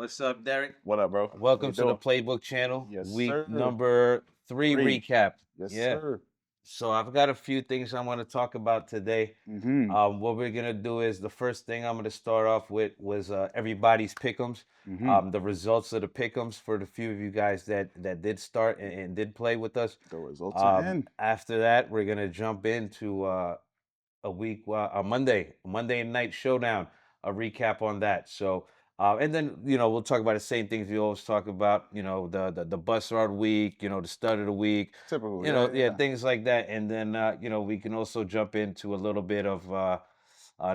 What's up, Derek? What up, bro? Welcome to the Playbook Channel. Yes, Week sir. number 3 Three. recap. Yes, Yeah. sir. So I've got a few things I want to talk about today. Mm-hmm. What we're gonna do is the first thing I'm gonna start off with was everybody's pick'ems. Mm-hmm. The results of the pick'ems for the few of you guys that did start and did play with us. The results are in. After that, we're gonna jump into a Monday night showdown, a recap on that. So, and then we'll talk about the same things we always talk about. The bus route week, the start of the week, Typical. things like that. And then we can also jump into a little bit of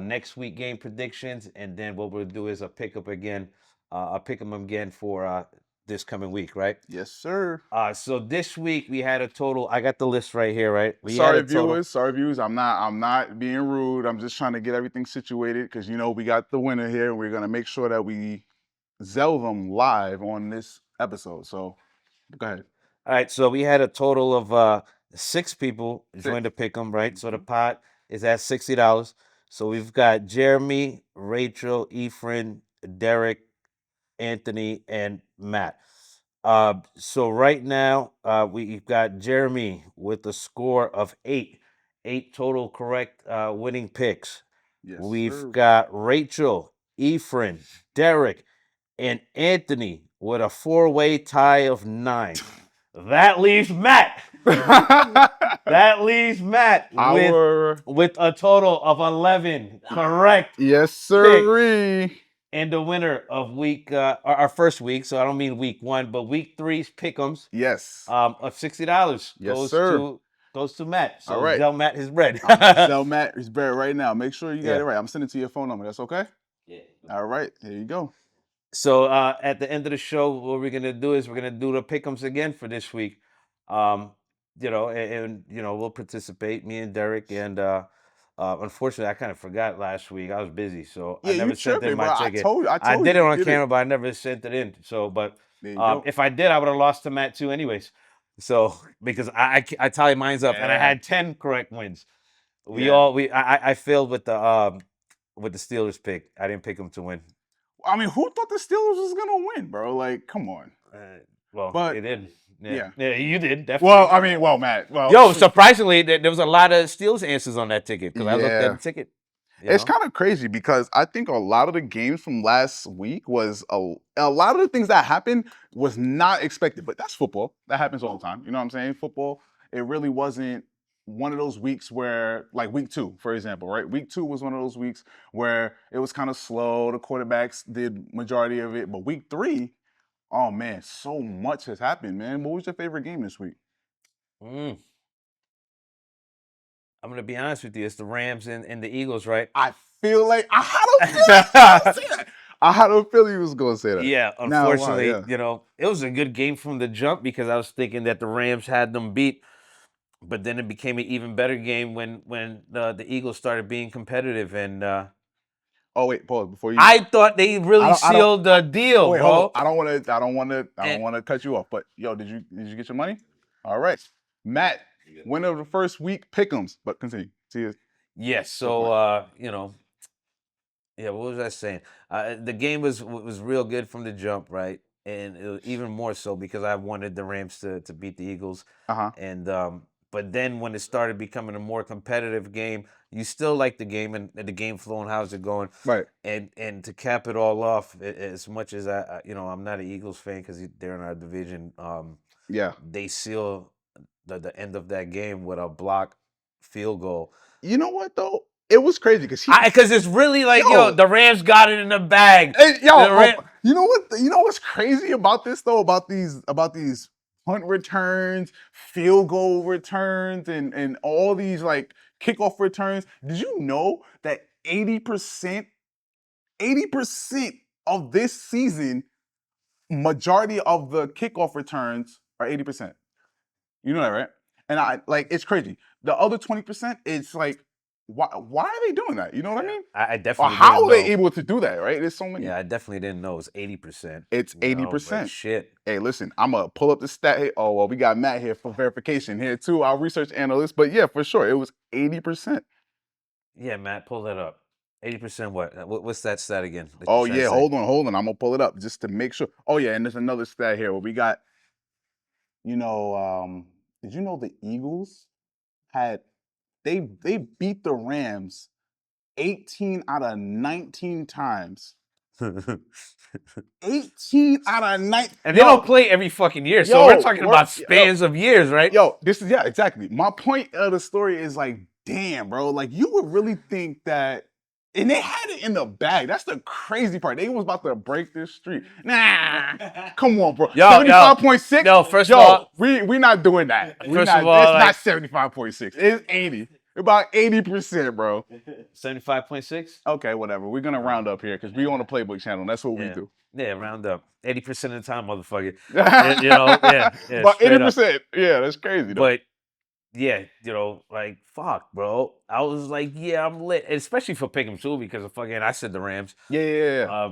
next week game predictions, and then what we'll do is a pickup again. I'll pick them again for this coming week, right? Yes, sir. So this week we had a total. I got the list right here, right? We had Sorry, a total. viewers. I'm not being rude. I'm just trying to get everything situated because we got the winner here. We're gonna make sure that we zell them live on this episode. So, go ahead. All right, so we had a total of 6 people join to pick them, right? So the pot is at $60. So we've got Jeremy, Rachel, Ephraim, Derek, Anthony, and Matt. So right now we've got Jeremy with a score of 8 total correct winning picks. Yes, We've sir. got Rachel, Ephraim, Derek, and Anthony with a 4-way tie of 9. That leaves Matt. That leaves Matt with a total of 11 correct. Yes, sir. And the winner of our first week, so I don't mean week 1, but week 3's pick'ems. Yes. Of $60 Yes, goes to Matt. So all right. Sell Matt his bread. Sell Matt his bread right now. Make sure you got it right. I'm sending it to your phone number. That's okay? Yeah. All right. Here you go. So at the end of the show, what we're gonna do is we're gonna do the pick'ems again for this week. And we'll participate, me and Derek, and unfortunately I kind of forgot last week. I was busy, so I never sent in my ticket. I did it on camera, but I never sent it in. So, but if I did, I would have lost to Matt too, anyways. So because I tally mine's up, and I had 10 correct wins. I failed with the Steelers pick. I didn't pick them to win. I mean, who thought the Steelers was gonna win, bro? Like, come on. But they did. Yeah, you did definitely. Matt. Surprisingly, there was a lot of Steelers answers on that ticket because I looked at the ticket. It's kind of crazy because I think a lot of the games from last week was a lot of the things that happened was not expected, but that's football. That happens all the time. You know what I'm saying? Football. It really wasn't one of those weeks where, like week 2, for example, right? Week 2 was one of those weeks where it was kind of slow. The quarterbacks did majority of it, but week 3, oh man, so much has happened, man. What was your favorite game this week? I'm gonna be honest with you. It's the Rams and the Eagles, right? I feel like I had a feeling you was gonna say that. Yeah, unfortunately, it was a good game from the jump because I was thinking that the Rams had them beat. But then it became an even better game when the Eagles started being competitive, and oh wait, pause before you. I thought they really sealed the deal, wait, bro. Hold on. I don't want to cut you off. But yo, did you get your money? All right, Matt, winner of the first week pick'ems. But continue. See you. Yes. So what was I saying? The game was real good from the jump, right? And it was even more so because I wanted the Rams to beat the Eagles. And but then when it started becoming a more competitive game, you still like the game and the game flow and how's it going. Right. And to cap it all off, as much as I'm not an Eagles fan because they're in our division. They seal the end of that game with a block field goal. You know what though? It was crazy because it's really like the Rams got it in the bag. You know what? You know what's crazy about this though? About these punt returns, field goal returns, and all these like kickoff returns. Did you know that 80% of this season, majority of the kickoff returns are 80%? You know that, right? And it's crazy. The other 20%, it's like, why are they doing that? You know what I mean? I definitely. Or how are they able to do that? Right? There's so many. Yeah, I definitely didn't know it was 80%. It's 80%. Shit. Hey, listen, I'm gonna pull up the stat. Oh well, we got Matt here for verification here too, our research analyst. But yeah, for sure, it was 80%. Yeah, Matt, pull that up. 80% what? What's that stat again? That you're Oh trying to yeah, say? hold on. I'm gonna pull it up just to make sure. Oh yeah, and there's another stat here where we got, you know, did you know the Eagles had they beat the Rams 18 out of 19 times. 18 out of 19. And they don't play every fucking year, so we're talking about spans of years, right? This is exactly. My point of the story is like, damn, bro, like you would really think that, and they had it in the bag. That's the crazy part. They was about to break this streak. Nah, come on, bro. 75.6. No, first of all, we not doing that. First of all, it's not 75.6. It's 80. About 80%, bro. 75.6. Okay, whatever. We're gonna round up here because we on the Playbook Channel. That's what we do. Yeah, round up. 80% of the time, motherfucker. Yeah. About 80%. Yeah, that's crazy though. But yeah, like fuck, bro. I was like, yeah, I'm lit, especially for Pick'em too, because of fucking I said the Rams. Yeah.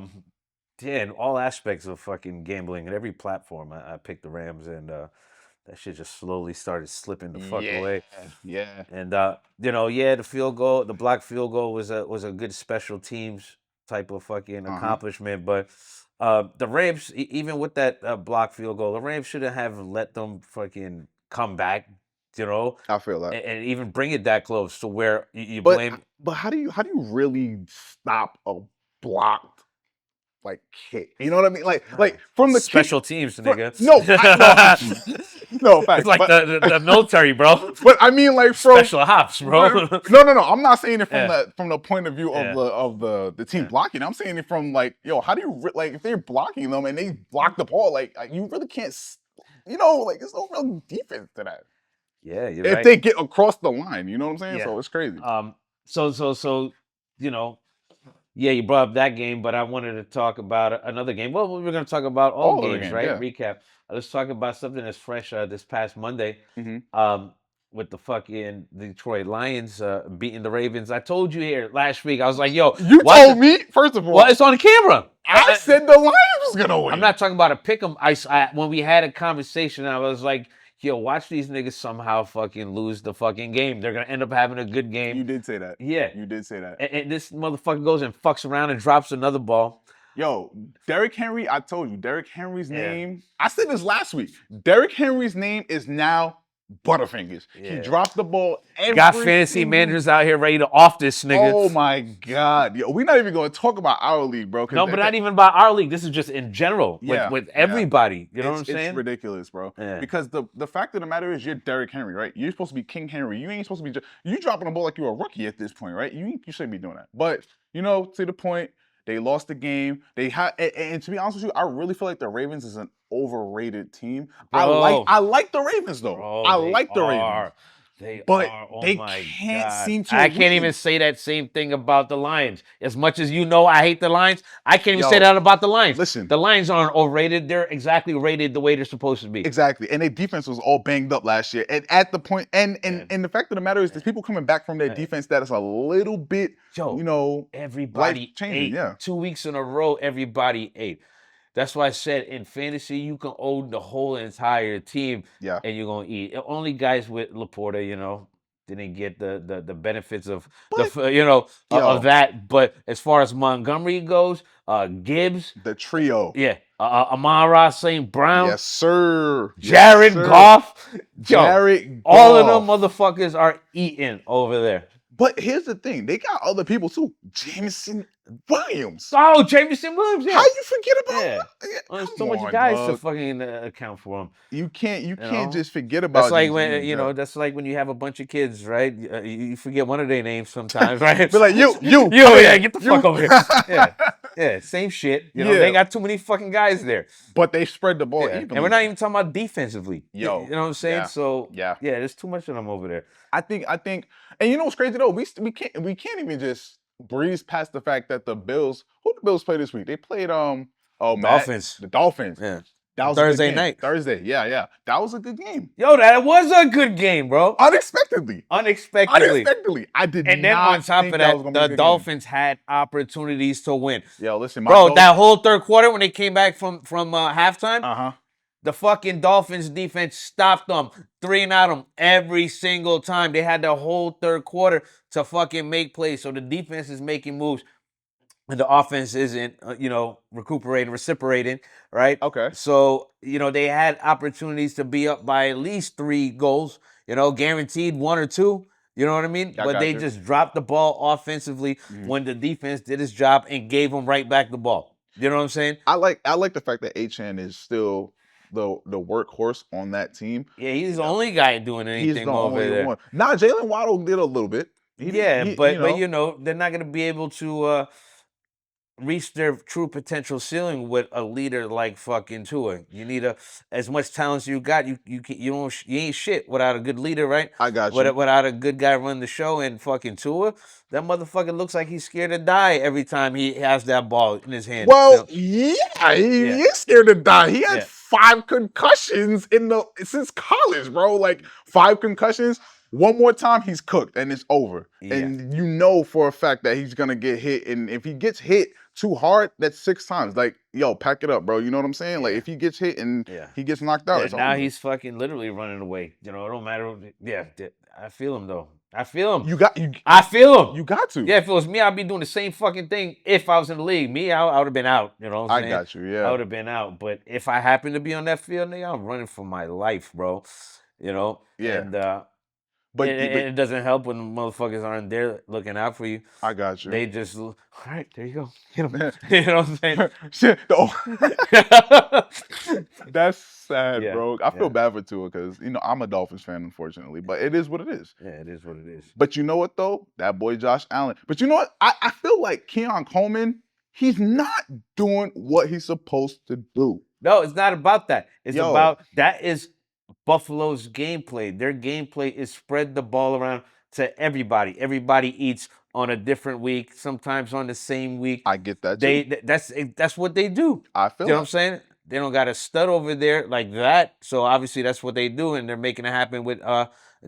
In all aspects of fucking gambling and every platform, I picked the Rams, and that shit just slowly started slipping the fuck away. Yeah. And the field goal, the blocked field goal was a good special teams type of fucking accomplishment, but the Rams, even with that blocked field goal, the Rams shouldn't have let them fucking come back. I feel that, and even bring it that close to where you blame. But how do you really stop a blocked like kick? You know what I mean? Like from the special teams, nigga. No, facts. It's like the military, bro. But I mean, like from special ops, bro. No. I'm not saying it from the point of view of the team blocking. I'm saying it from like, how do you like if they're blocking them and they block the ball, like you really can't, like there's no real defense to that. Yeah, you're if right. they get across the line, you know what I'm saying? Yeah. So it's crazy. So you brought up that game, but I wanted to talk about another game. Well, we were going to talk about all games, right? Yeah. Recap. Let's talk about something that's fresh this past Monday. With the fucking Detroit Lions beating the Ravens. I told you here last week. I was like, yo. You told me, first of all. Well, it's on camera. I said the Lions was going to win. I'm not talking about a pick 'em. When we had a conversation, I was like, yo, watch these niggas somehow fucking lose the fucking game. They're going to end up having a good game. You did say that. Yeah. You did say that. And this motherfucker goes and fucks around and drops another ball. Yo, Derrick Henry, I told you, Derrick Henry's name, I said this last week. Derrick Henry's name is now Butterfingers. Yeah. He dropped the ball Got fantasy managers out here ready to off this nigga. Oh my God. Yo, we're not even going to talk about our league, bro. No, but not even about our league. This is just in general with everybody. You know what I'm saying? It's ridiculous, bro. Yeah. Because the fact of the matter is you're Derrick Henry, right? You're supposed to be King Henry. You ain't supposed to be you dropping the ball like you're a rookie at this point, right? You shouldn't be doing that. But, to the point, they lost the game. And to be honest with you, I really feel like the Ravens is an overrated team. Bro. I like the Ravens though. Bro, I like the Ravens. They can't seem to. I can't even say that same thing about the Lions. As much as I hate the Lions, I can't even say that about the Lions. Listen, the Lions aren't overrated. They're exactly rated the way they're supposed to be. Exactly, and their defense was all banged up last year. And at the point, and the fact of the matter is, there's people coming back from their defense that is a little bit, everybody ate. Yeah. 2 weeks in a row, everybody ate. That's why I said in fantasy, you can own the whole entire team, and you're gonna eat. Only guys with Laporta, didn't get the benefits of of that. But as far as Montgomery goes, Gibbs, the trio, Amon-Ra St. Brown, yes sir, Jared Goff, Jared Goff. All of them motherfuckers are eating over there. But here's the thing, they got other people too. Jameson Williams. Oh, Jameson Williams, yeah. How you forget about that? There's so much guys to fucking account for him. You can't just forget about. That's like when that's like when you have a bunch of kids, right? You forget one of their names sometimes, right? Be like you, get the fuck over here. Yeah, same shit. They got too many fucking guys there. But they spread the ball evenly. And we're not even talking about defensively. You know what I'm saying? Yeah. So there's too much of them over there. I think, and you know what's crazy though? We can't even just breeze past the fact that the Bills. Who the Bills play this week? They played Dolphins. The Dolphins. Yeah. That was Thursday night. Thursday. Yeah. That was a good game. Yo, that was a good game, bro. Unexpectedly. I did And then not on top think of that was gonna be a the good Dolphins had opportunities to win. Yo, listen, bro, that whole third quarter when they came back from halftime, The fucking Dolphins defense stopped them, 3-and-out them every single time. They had the whole third quarter to fucking make plays. So the defense is making moves and the offense isn't, recuperating, reciprocating, right? Okay. So, they had opportunities to be up by at least 3 goals, guaranteed 1 or 2. You know what I mean? I But got they you. just dropped the ball offensively Mhm. when the defense did its job and gave them right back the ball. You know what I'm saying? I like the fact that Achan is still the workhorse on that team. Yeah, he's You the know, only guy doing he's anything the over only there. one. Now Jalen Waddle did a little bit. Yeah, He but they're not going to be able to reach their true potential ceiling with a leader like fucking Tua. You need as much talent as you got. You ain't shit without a good leader, right? I got you. Without a good guy running the show and fucking Tua, that motherfucker looks like he's scared to die every time he has that ball in his hand. Well, So, yeah, he yeah, is scared to die. He had yeah, 5 concussions since college, bro. Like 5 concussions. One more time, he's cooked and it's over. yeah. And you know for a fact that he's gonna get hit. And if he gets hit too hard, that's 6 times. Like, yo, pack it up, bro. You know what I'm saying? Like, Yeah. if he gets hit and Yeah. he gets knocked out, Yeah, it's now over. he's fucking literally running away. It don't matter. Yeah, I feel him though. I feel him. I feel him. You got to. Yeah, if it was me, I'd be doing the same fucking thing if I was in the league. Me, I would have been out. You know what I'm I saying? got you. I Yeah. would have been out. But if I happen to be on that field, nigga, I'm running for my life, bro. Yeah. And But it doesn't help when motherfuckers aren't there looking out for you. I got you. They just, all right, there you go. You know what I'm saying? Shit. That's sad, Yeah, bro. I feel yeah. bad for Tua because I'm a Dolphins fan, unfortunately. But it is what it is. Yeah, it is what it is. But you know what though? That boy Josh Allen. But you know what? I feel like Keon Coleman, he's not doing what he's supposed to do. No, it's not about that. It's Yo. about that is Buffalo's gameplay. Their gameplay is spread the ball around to everybody. Everybody eats on a different week, sometimes on the same week. I get that too. That's what they do. I feel You know what I'm saying? They don't got a stud over there like that. So obviously that's what they do, and they're making it happen with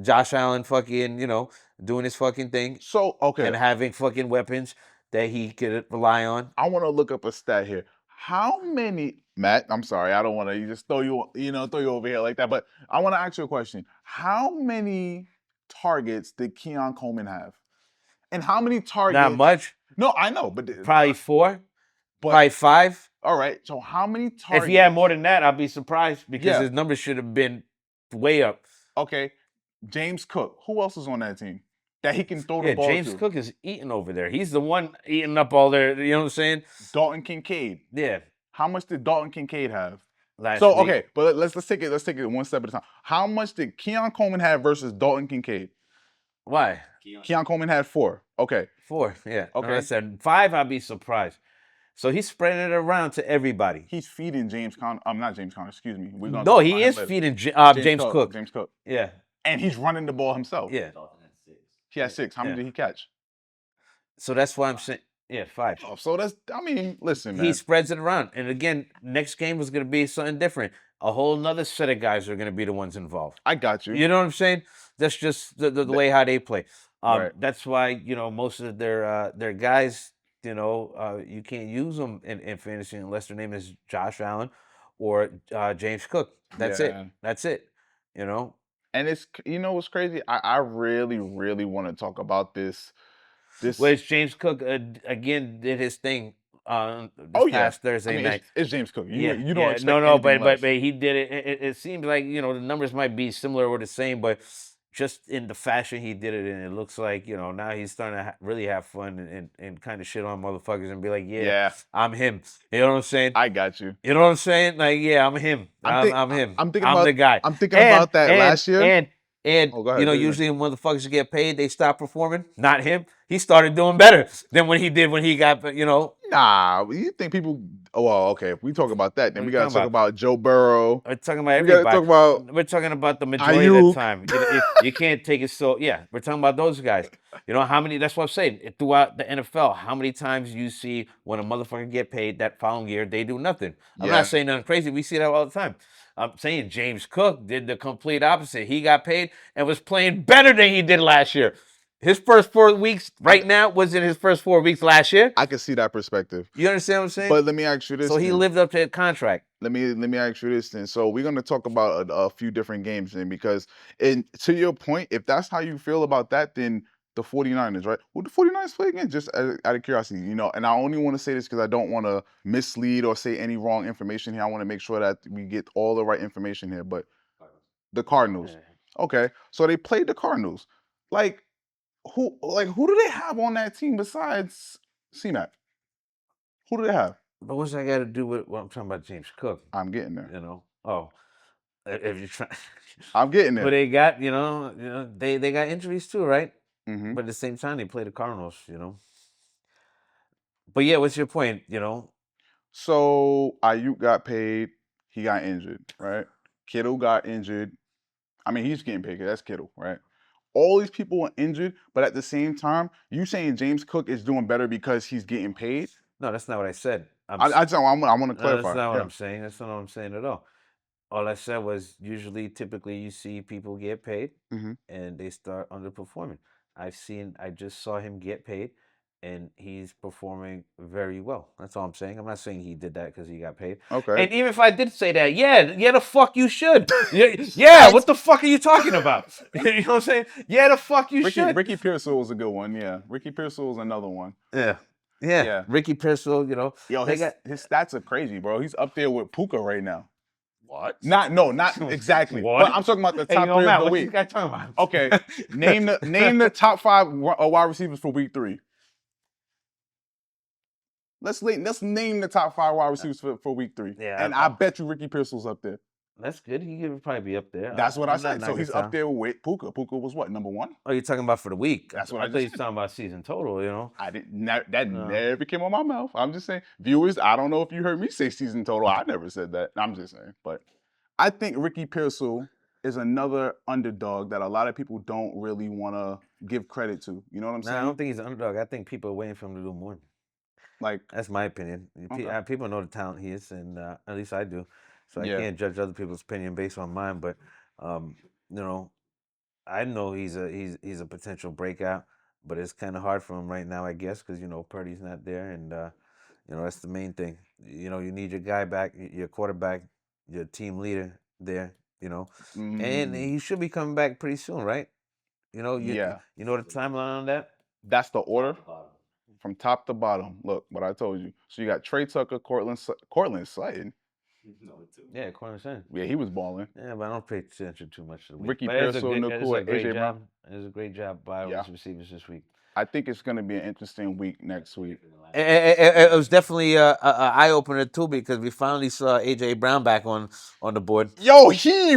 Josh Allen fucking, doing his fucking thing So okay. and having fucking weapons that he could rely on. I want to look up a stat here. How many, Matt? I'm sorry, I don't want to just throw you over here like that. But I want to ask you a question. How many targets did Keon Coleman have? And how many targets? Not much. No, I know, but Probably 4. But, probably 5. All right. So how many targets? If he had more than that, I'd be surprised because Yeah. his numbers should have been way up. Okay. James Cook. Who else is on that team that he can throw the ball James to? Cook is eating over there. He's the one eating up all their, you know what I'm saying? Dalton Kincaid. Yeah. How much did Dalton Kincaid have? Last So week. okay, but let's take it one step at a time. How much did Keon Coleman have versus Dalton Kincaid? Why? Keon Coleman had 4. Okay. 4, yeah. Okay. No, I said 5, I'd be surprised. So he's spreading it around to everybody. He's feeding James Conner. Not James Conner, excuse me. We're gonna No, talk he about him is later. feeding James Cook. James Cook. Yeah. And he's running the ball himself. Yeah. He had 6. How many did he catch? So that's why I'm saying, 5. Oh, so listen, man. He spreads it around. And again, next game was going to be something different. A whole nother set of guys are going to be the ones involved. I got you. You know what I'm saying? That's just the way how they play. Right. That's why, most of their guys, you can't use them in fantasy unless their name is Josh Allen or James Cook. That's it. That's it. And it's what's crazy? I really, really want to talk about this. Well, it's James Cook again did his thing past Thursday night. It's James Cook. You don't expect no, anything but less. he did it. It seems like the numbers might be similar or the same, but just in the fashion he did it, and it looks like now he's starting to really have fun and kind of shit on motherfuckers and be like, yeah, I'm him. You know what I'm saying? I got you. You know what I'm saying? Like, yeah, I'm him. I'm him. I'm the guy. I'm thinking about that last year. And go ahead, usually when motherfuckers get paid, they stop performing. Not him. He started doing better than when he did when he got, Nah, you think people? Oh, well, okay. If we talk about that, then we gotta talk about Joe Burrow. We're talking about everybody. We're talking about the majority of the time. You can't take it so. Yeah, we're talking about those guys. How many? That's what I'm saying. Throughout the NFL, how many times you see when a motherfucker get paid that following year, they do nothing. I'm not saying nothing crazy. We see that all the time. I'm saying James Cook did the complete opposite. He got paid and was playing better than he did last year. His first 4 weeks I, right now was in his first 4 weeks last year. I can see that perspective. You understand what I'm saying? But let me ask you this So he then. lived up to the contract. Let me ask you this then. So we're gonna talk about a few different games then, because to your point, if that's how you feel about that, then the 49ers, right? Will the 49ers play again? Just out of curiosity, and I only want to say this because I don't want to mislead or say any wrong information here. I want to make sure that we get all the right information here. But the Cardinals. Okay. So they played the Cardinals. Like who do they have on that team besides C-Mac? Who do they have? But what's that got to do with what I'm talking about, James Cook? I'm getting there. Oh, if you're trying, I'm getting but there. they got they got injuries too, right? Mm-hmm. But at the same time, they play the Cardinals, But yeah, what's your point? So Ayuk got paid. He got injured, right? Kittle got injured. I mean, he's getting paid 'cause that's Kittle, right? All these people are injured, but at the same time, you saying James Cook is doing better because he's getting paid? No, that's not what I said. I want to No, that's clarify. not what Yeah. I'm saying. That's not what I'm saying at all. All I said was typically, you see people get paid Mm-hmm. and they start underperforming. I just saw him get paid and he's performing very well. That's all I'm saying. I'm not saying he did that because he got paid. Okay. And even if I did say that, yeah, the fuck you should. Yeah, what the fuck are you talking about? You know what I'm saying? Yeah, the fuck you should. Ricky Pearsall was a good one. Yeah. Ricky Pearsall was another one. Yeah. Ricky Pearsall, Yo, they his stats are crazy, bro. He's up there with Puka right now. What? Not exactly. What? But I'm talking about the top three Matt, of the what week. you guys talking about? Okay, name the top 5 wide receivers for week 3. Let's name the top 5 wide receivers for week 3. Yeah, and I bet you Ricky Pearsall's up there. That's good. He could probably be up there. That's what I I'm not said. So knocking he's Tom. up there with Puka. Puka was what, number 1? Oh, you're talking about for the week? That's what I thought just you were said. talking about season total. I didn't. That never came out my mouth. I'm just saying, viewers. I don't know if you heard me say season total. I never said that. I'm just saying, but I think Ricky Pearsall is another underdog that a lot of people don't really want to give credit to. You know what I'm saying? I don't think he's an underdog. I think people are waiting for him to do more. Like, that's my opinion. Okay. People know the talent he is, and at least I do. So I Yeah. can't judge other people's opinion based on mine. But I know he's a potential breakout, but it's kind of hard for him right now, I guess, because Purdy's not there, and that's the main thing. You need your guy back, your quarterback, your team leader there. And he should be coming back pretty soon, right? Yeah. You know the timeline on that? That's the order from top to bottom. Look what I told you. So you got Trey Tucker, Cortland Sutton. Yeah, Cortland Sutton. Yeah, he was balling. Yeah, but I don't pay attention too much to the week. Ricky But it's Pearsall, Nakua, AJ Brown. It was a great job by receivers this week. I think it's going to be an interesting week next week. It was definitely an eye opener too, because we finally saw AJ Brown back on the board. Yo, he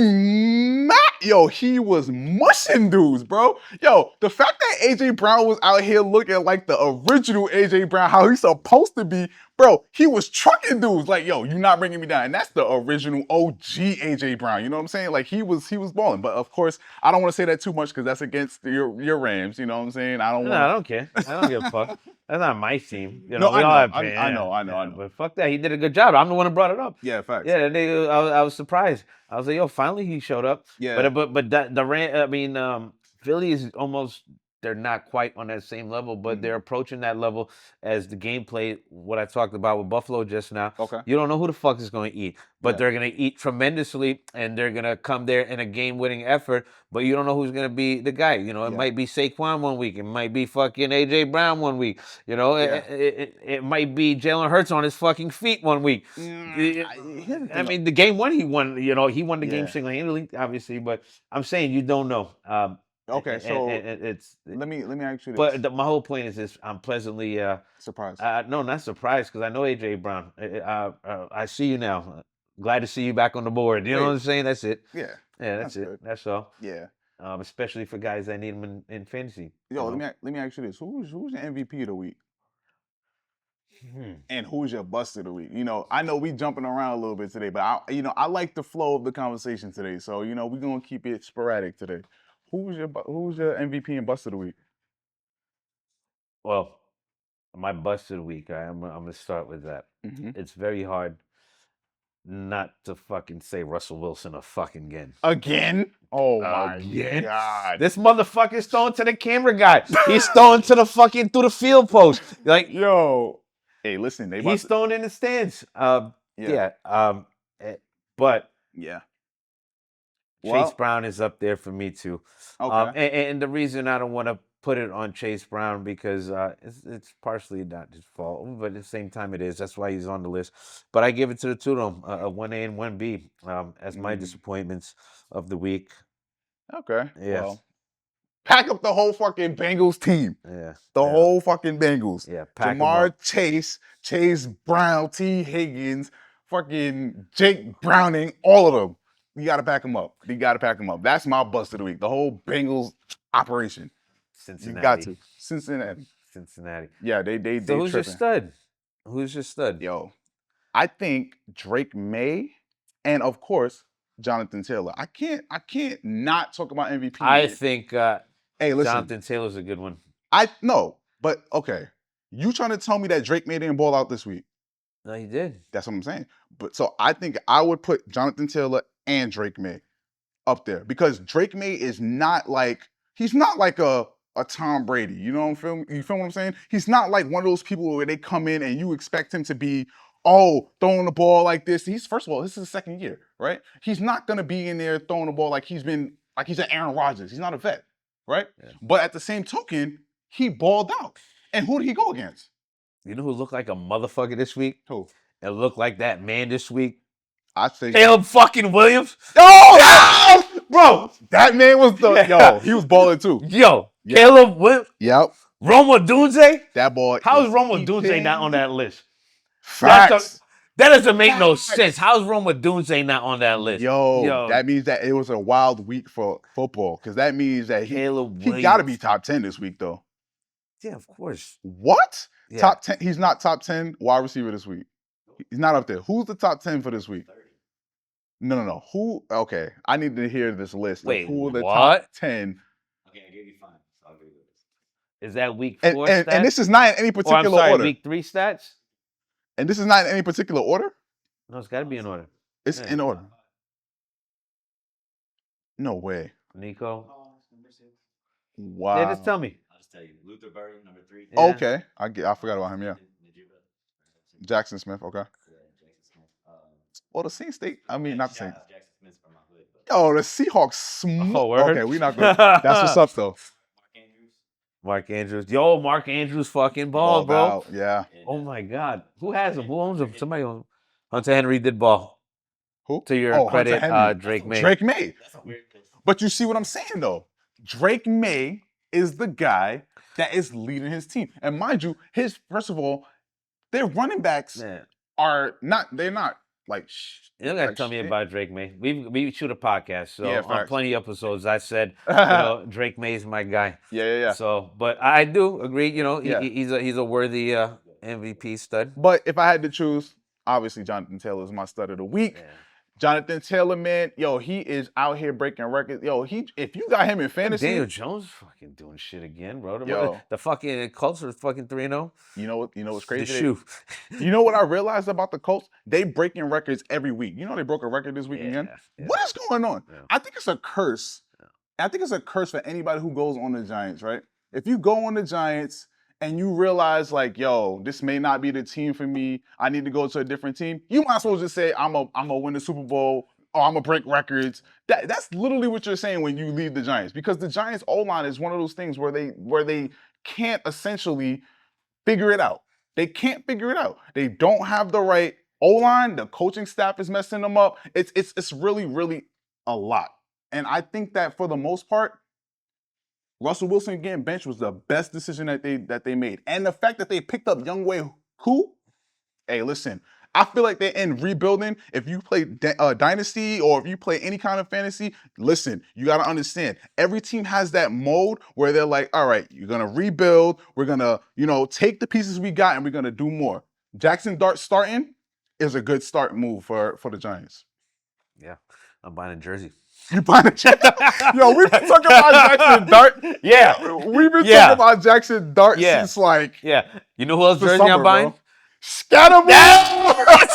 was mushing dudes, bro. Yo, the fact that AJ Brown was out here looking like the original AJ Brown, how he's supposed to be, bro, he was trucking dudes. Like, yo, you're not bringing me down. And that's the original OG AJ Brown. You know what I'm saying? Like, he was balling. But of course, I don't want to say that too much because that's against your Rams. You know what I'm saying? I don't care. I don't give a fuck. That's not my team. No, I know. But fuck that. He did a good job. I'm the one who brought it up. Yeah, facts. Yeah, I was surprised. I was like, yo, finally he showed up. Yeah. But Philly is almost, they're not quite on that same level, but they're approaching that level as the gameplay, what I talked about with Buffalo just now. Okay. You don't know who the fuck is going to eat, but they're going to eat tremendously, and they're going to come there in a game-winning effort, but you don't know who's going to be the guy. It might be Saquon one week. It might be fucking A.J. Brown one week. It might be Jalen Hurts on his fucking feet one week. I mean, the game one he won. He won the game single-handedly, obviously, but I'm saying you don't know. Okay, so it's let me ask you this. But my whole point is this: I'm pleasantly surprised. No, not surprised, because I know AJ Brown. I see you now. Glad to see you back on the board. You know what I'm saying? That's it. Yeah. That's it. Good. That's all. Yeah. Especially for guys that need them in fantasy. Yo, let me ask you this: who's your MVP of the week? And who's your bust of the week? I know we jumping around a little bit today, but I like the flow of the conversation today. So we're gonna keep it sporadic today. Who's your MVP and bust of the week? Well, my bust of the week. I'm gonna start with that. It's very hard not to fucking say Russell Wilson again. Again? Oh my Again? God. This motherfucker's throwing to the camera guy. He's throwing to the fucking through the field post. Like, Yo. Hey, listen, he's throwing in the stands. Yeah. But Yeah. Chase Well, Brown is up there for me too. okay. And the reason I don't want to put it on Chase Brown because it's partially not his fault, but at the same time it is. That's why he's on the list. But I give it to the two of them, a 1A and 1B, as my disappointments of the week. Okay. Yeah. Well, pack up the whole fucking Bengals team. Yeah. The whole fucking Bengals. Yeah. Pack 'em Jamar up. Chase Brown, T. Higgins, fucking Jake Browning, all of them. You got to pack them up. You got to pack them up. That's my bust of the week. The whole Bengals operation. Cincinnati. You got to. Cincinnati. Yeah, they So who's your tripping. stud? Who's your stud? Yo, I think Drake Maye and of course Jonathan Taylor. I can't not talk about MVP. I think hey, listen. Jonathan Taylor's a good one. But okay. You trying to tell me that Drake Maye didn't ball out this week? No, he did. That's what I'm saying. But so I think I would put Jonathan Taylor and Drake Maye up there because Drake Maye is not like he's not like a Tom Brady. You know what I'm You feel what I'm saying? He's not like one of those people where they come in and you expect him to be throwing the ball like this. He's first of all, this is his second year, right? He's not gonna be in there throwing the ball like he's an Aaron Rodgers. He's not a vet, right? Yeah. But at the same token, he balled out. And who did he go against? You know who looked like a motherfucker this week? Who? It looked like that man this week. I'd say Caleb fucking Williams. Oh, bro, that man was he was balling too. Yo, Yep. Caleb Williams. Yep. Roma Dunze. That boy. How is Roma Dunze not on that list? Facts. That doesn't make no sense. How's Roma Dunze not on that list? Yo, that means that it was a wild week for football because that means that he got to be top 10 this week though. Yeah, of course. What? Yeah. Top 10? He's not top 10 wide receiver this week. He's not up there. Who's the top 10 for this week? No. Who? Okay, I need to hear this list. Wait, who are the what? top 10? Okay, I gave you 5, so I'll give you this. Is that week 4 and, stats? and this is not in any particular or, I'm sorry, order. week 3 stats? And this is not in any particular order? No, it's got to be in order. It's in order. No way. Nico. Number 6. Wow. Yeah, just tell me. I'll just tell you. Luther Burden, number 3. Yeah. Okay. I forgot about him, yeah. Jackson Smith, okay. Yeah, Jackson Smith. Well, the Saints, not the shout Saints. out Jackson Smith from my hood. But Oh, the Seahawks. Oh, word? Okay, we not good. That's what's up, though. Mark Andrews. Yo, Mark Andrews fucking ball, Balled bro. out, yeah. Oh my God. Who has him? Who owns him? Somebody owns him. Hunter Henry did ball. Who? To your Hunter credit, Henry. Drake Maye. Drake Maye. That's a weird pick. But you see what I'm saying, though? Drake Maye is the guy that is leading his team. And mind you, first of all, their running backs Man, they're not like you don't gotta like tell me shit. about Drake Maye. We shoot a podcast, so Yeah, on facts. plenty of episodes I said, Drake Maye is my guy. Yeah. So, but I do agree. Yeah. He's a worthy MVP stud. But if I had to choose, obviously Jonathan Taylor is my stud of the week. Yeah. Jonathan Tayller, man, yo, he is out here breaking records. Yo, if you got him in fantasy, Daniel Jones fucking doing shit again, bro. Yo. The fucking Colts are fucking 3-0. you know what's The crazy? shoe. You know what I realized about the Colts? They breaking records every week. You know they broke a record this week again. Yeah. What is going on? Yeah. I think it's a curse. I think it's a curse for anybody who goes on the Giants, right? If you go on the Giants and you realize like, yo, this may not be the team for me. I need to go to a different team. You might as well just say, I'm a win the Super Bowl. Oh, I'm gonna break records. That's literally what you're saying when you leave the Giants, because the Giants O-line is one of those things where they can't essentially figure it out. They can't figure it out. They don't have the right O-line. The coaching staff is messing them up. It's really, really a lot. And I think that for the most part, Russell Wilson getting benched was the best decision that they made. And the fact that they picked up Younghoe Koo, hey, listen, I feel like they're in rebuilding. If you play Dynasty or if you play any kind of fantasy, listen, you got to understand. Every team has that mode where they're like, all right, you're going to rebuild. We're going to, take the pieces we got and we're going to do more. Jackson Dart starting is a good start move for the Giants. Yeah, I'm buying a jersey. You buying a jersey? Yo, we've been talking about Jackson Dart. Yeah. We've been talking about Jackson Dart since like Yeah. You know who else the jersey summer, I'm buying? bro. Scatterboo!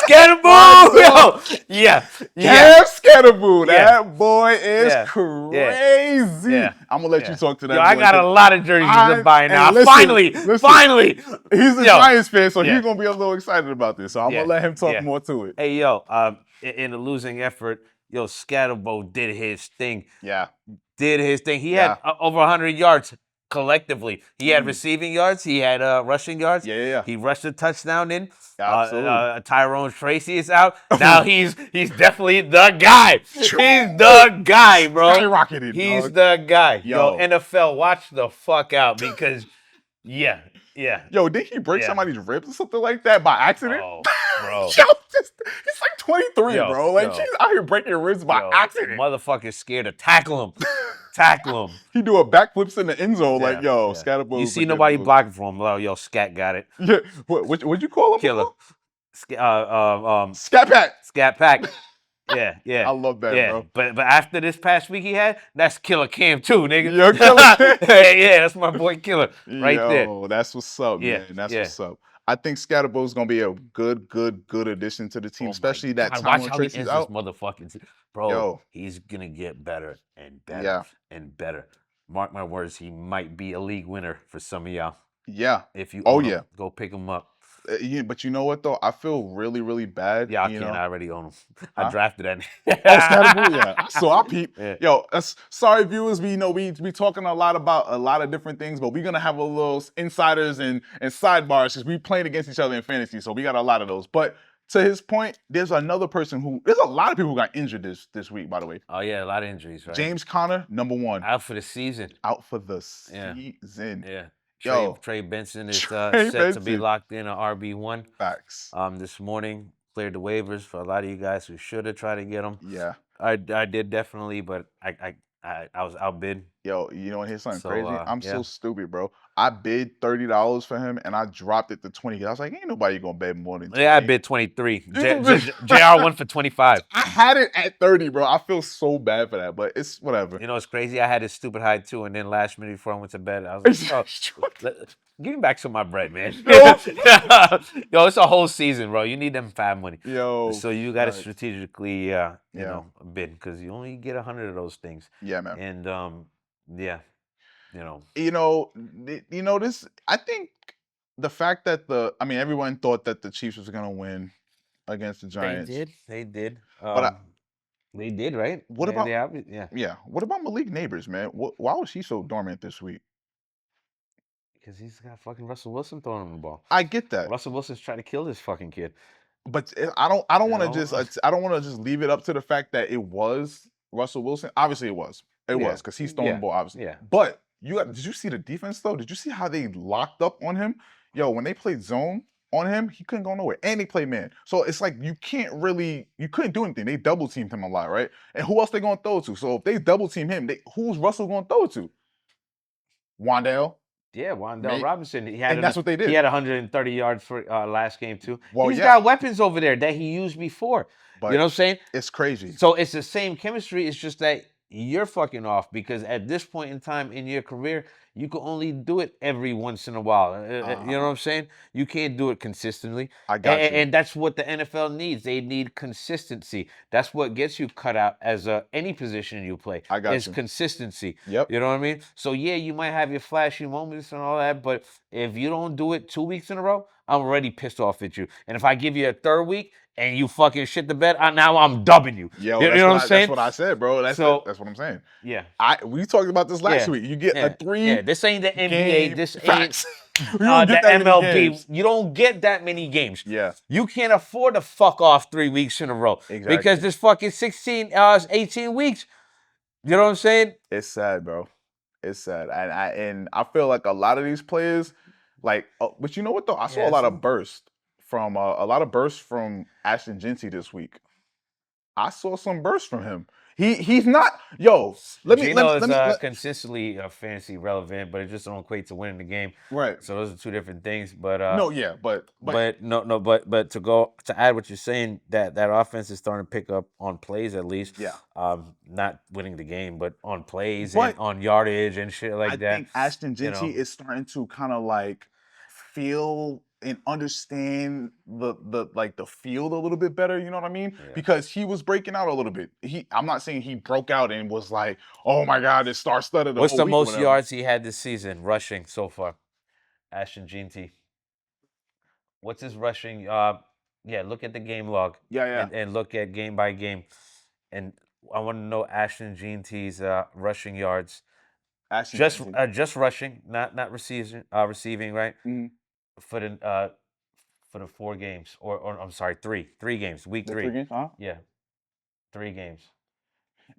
Scatterboo! Yo! Yeah. Cam Scatterboo. Yeah. That boy is Yeah. crazy. Yeah. I'm gonna let you talk to that Yo, boy. I got a lot of jerseys to buy and now. listen, Finally! He's a Yo. Giants fan, so Yeah. he's gonna be a little excited about this. So I'm gonna let him talk more to it. Hey, yo, in the losing effort, yo, Scatterbo did his thing. Yeah. He had over 100 yards collectively. He had receiving yards. He had rushing yards. Yeah. He rushed a touchdown in. Absolutely. Tyrone Tracy is out. Now he's definitely the guy. He's the guy, bro. Skyrocketed, He's dog. the guy. Yo. Yo, NFL, watch the fuck out because, yeah. Yo, did he break somebody's ribs or something like that by accident? Oh, bro. Yo, he's like 23, bro. Like, she's out here breaking ribs by accident. Motherfucker's scared to tackle him. Tackle him. He do a backflips in the end zone. Like, yo, Scatterboo. You see nobody blocking for him. Yo, Scat got it. Yeah. What'd you call him? Killer. Scat Pack. Scat Pack. Yeah. I love that, bro. But after this past week he had, that's Killer Cam too, nigga. Yo, Killer Cam. Yeah, that's my boy Killer right there. Yo, that's what's up, man. That's what's up. I think Scatterboo's gonna be a good addition to the team, especially that Tyrone Tracy's out. This motherfucking bro, he's gonna get better and better and better. Mark my words, he might be a league winner for some of y'all. Yeah. If you go pick him up. But you know what though? I feel really, really bad. Yeah, I already own him. I drafted that. Scatterboo, yeah. So I peep. Yeah. Yo, sorry viewers, we be talking a lot about a lot of different things, but we're gonna have a little insiders and sidebars because we played against each other in fantasy, so we got a lot of those. But to his point, there's another person there's a lot of people who got injured this week, by the way. Oh yeah, a lot of injuries, right? James Conner, number 1. Out for the season. Yeah. Trey Benson is set to be locked in an RB1. Facts. This morning, cleared the waivers for a lot of you guys who should have tried to get him. Yeah. I did definitely, but I was outbid. Yo, you know what? Here's something crazy. I'm so stupid, bro. I bid $30 for him, and I dropped it to 20. I was like, ain't nobody gonna bet more than 20. Yeah, I bid 23. JR won for 25. I had it at 30, bro. I feel so bad for that, but it's whatever. You know, it's crazy. I had this stupid high too, and then last minute before I went to bed, I was like, give me back some of my bread, man. Yo, it's a whole season, bro. You need them fab money. Yo. So you got to strategically, you know, bid because you only get 100 of those things. Yeah, man. And this. I think the fact that everyone thought that the Chiefs was gonna win against the Giants. They did. But they did, right? What about? Yeah. What about Malik Neighbors, man? Why was he so dormant this week? Because he's got fucking Russell Wilson throwing him the ball. I get that. Russell Wilson's trying to kill this fucking kid. But I don't want to just leave it up to the fact that it was Russell Wilson. Obviously, it was. It was because he's throwing the ball. Obviously, yeah. But did you see the defense though? Did you see how they locked up on him? Yo, when they played zone on him, he couldn't go nowhere, and they played man. So it's like you couldn't do anything. They double teamed him a lot, right? And who else they gonna throw to? So if they double team him, who's Russell gonna throw it to? Wandale. Yeah, Wan'Dale Robinson. That's what they did. He had 130 yards for last game too. Well, He's got weapons over there that he used before. But you know what I'm saying? It's crazy. So it's the same chemistry. It's just that you're fucking off because at this point in time in your career, you can only do it every once in a while. You know what I'm saying? You can't do it consistently. I got you. And that's what the NFL needs. They need consistency. That's what gets you cut out as any position you play. I got you. It's consistency. Yep. You know what I mean? So yeah, you might have your flashy moments and all that, but if you don't do it 2 weeks in a row, I'm already pissed off at you. And if I give you a third week and you fucking shit the bed, now I'm dubbing you. Yo, you know what I'm saying? That's what I said, bro. That's what I'm saying. Yeah. We talked about this last week. You get a 3. Yeah, this ain't the NBA. This ain't the MLB. You don't get that many games. Yeah. You can't afford to fuck off 3 weeks in a row. Exactly. Because this fucking 18 weeks, you know what I'm saying? It's sad, bro. It's sad. And I feel like a lot of these players, but you know what though? I saw a lot of bursts from Ashton Jeanty this week. I saw some bursts from him. He's not. Yo, let me consistently fantasy relevant, but it just don't equate to winning the game. Right. So those are two different things. But but to add what you're saying, that offense is starting to pick up on plays at least. Yeah. Not winning the game, but on plays and on yardage and shit like that. I think Ashton Jeanty is starting to kind of feel and understand the field a little bit better. You know what I mean? Yeah. Because he was breaking out a little bit. I'm not saying he broke out and was like, oh my God, it's star-studded the What's whole the week or most whatever. yards he had this season rushing so far? Ashton Jeanty. What's his rushing? Yeah, look at the game log. Yeah. And look at game by game. And I want to know Ashton Jeanty's rushing yards. Ashton Just rushing, not receiving, right? Mhm. For the 4 games, or I'm sorry, 3 games, week The 3. 3 games, huh? Yeah, 3 games.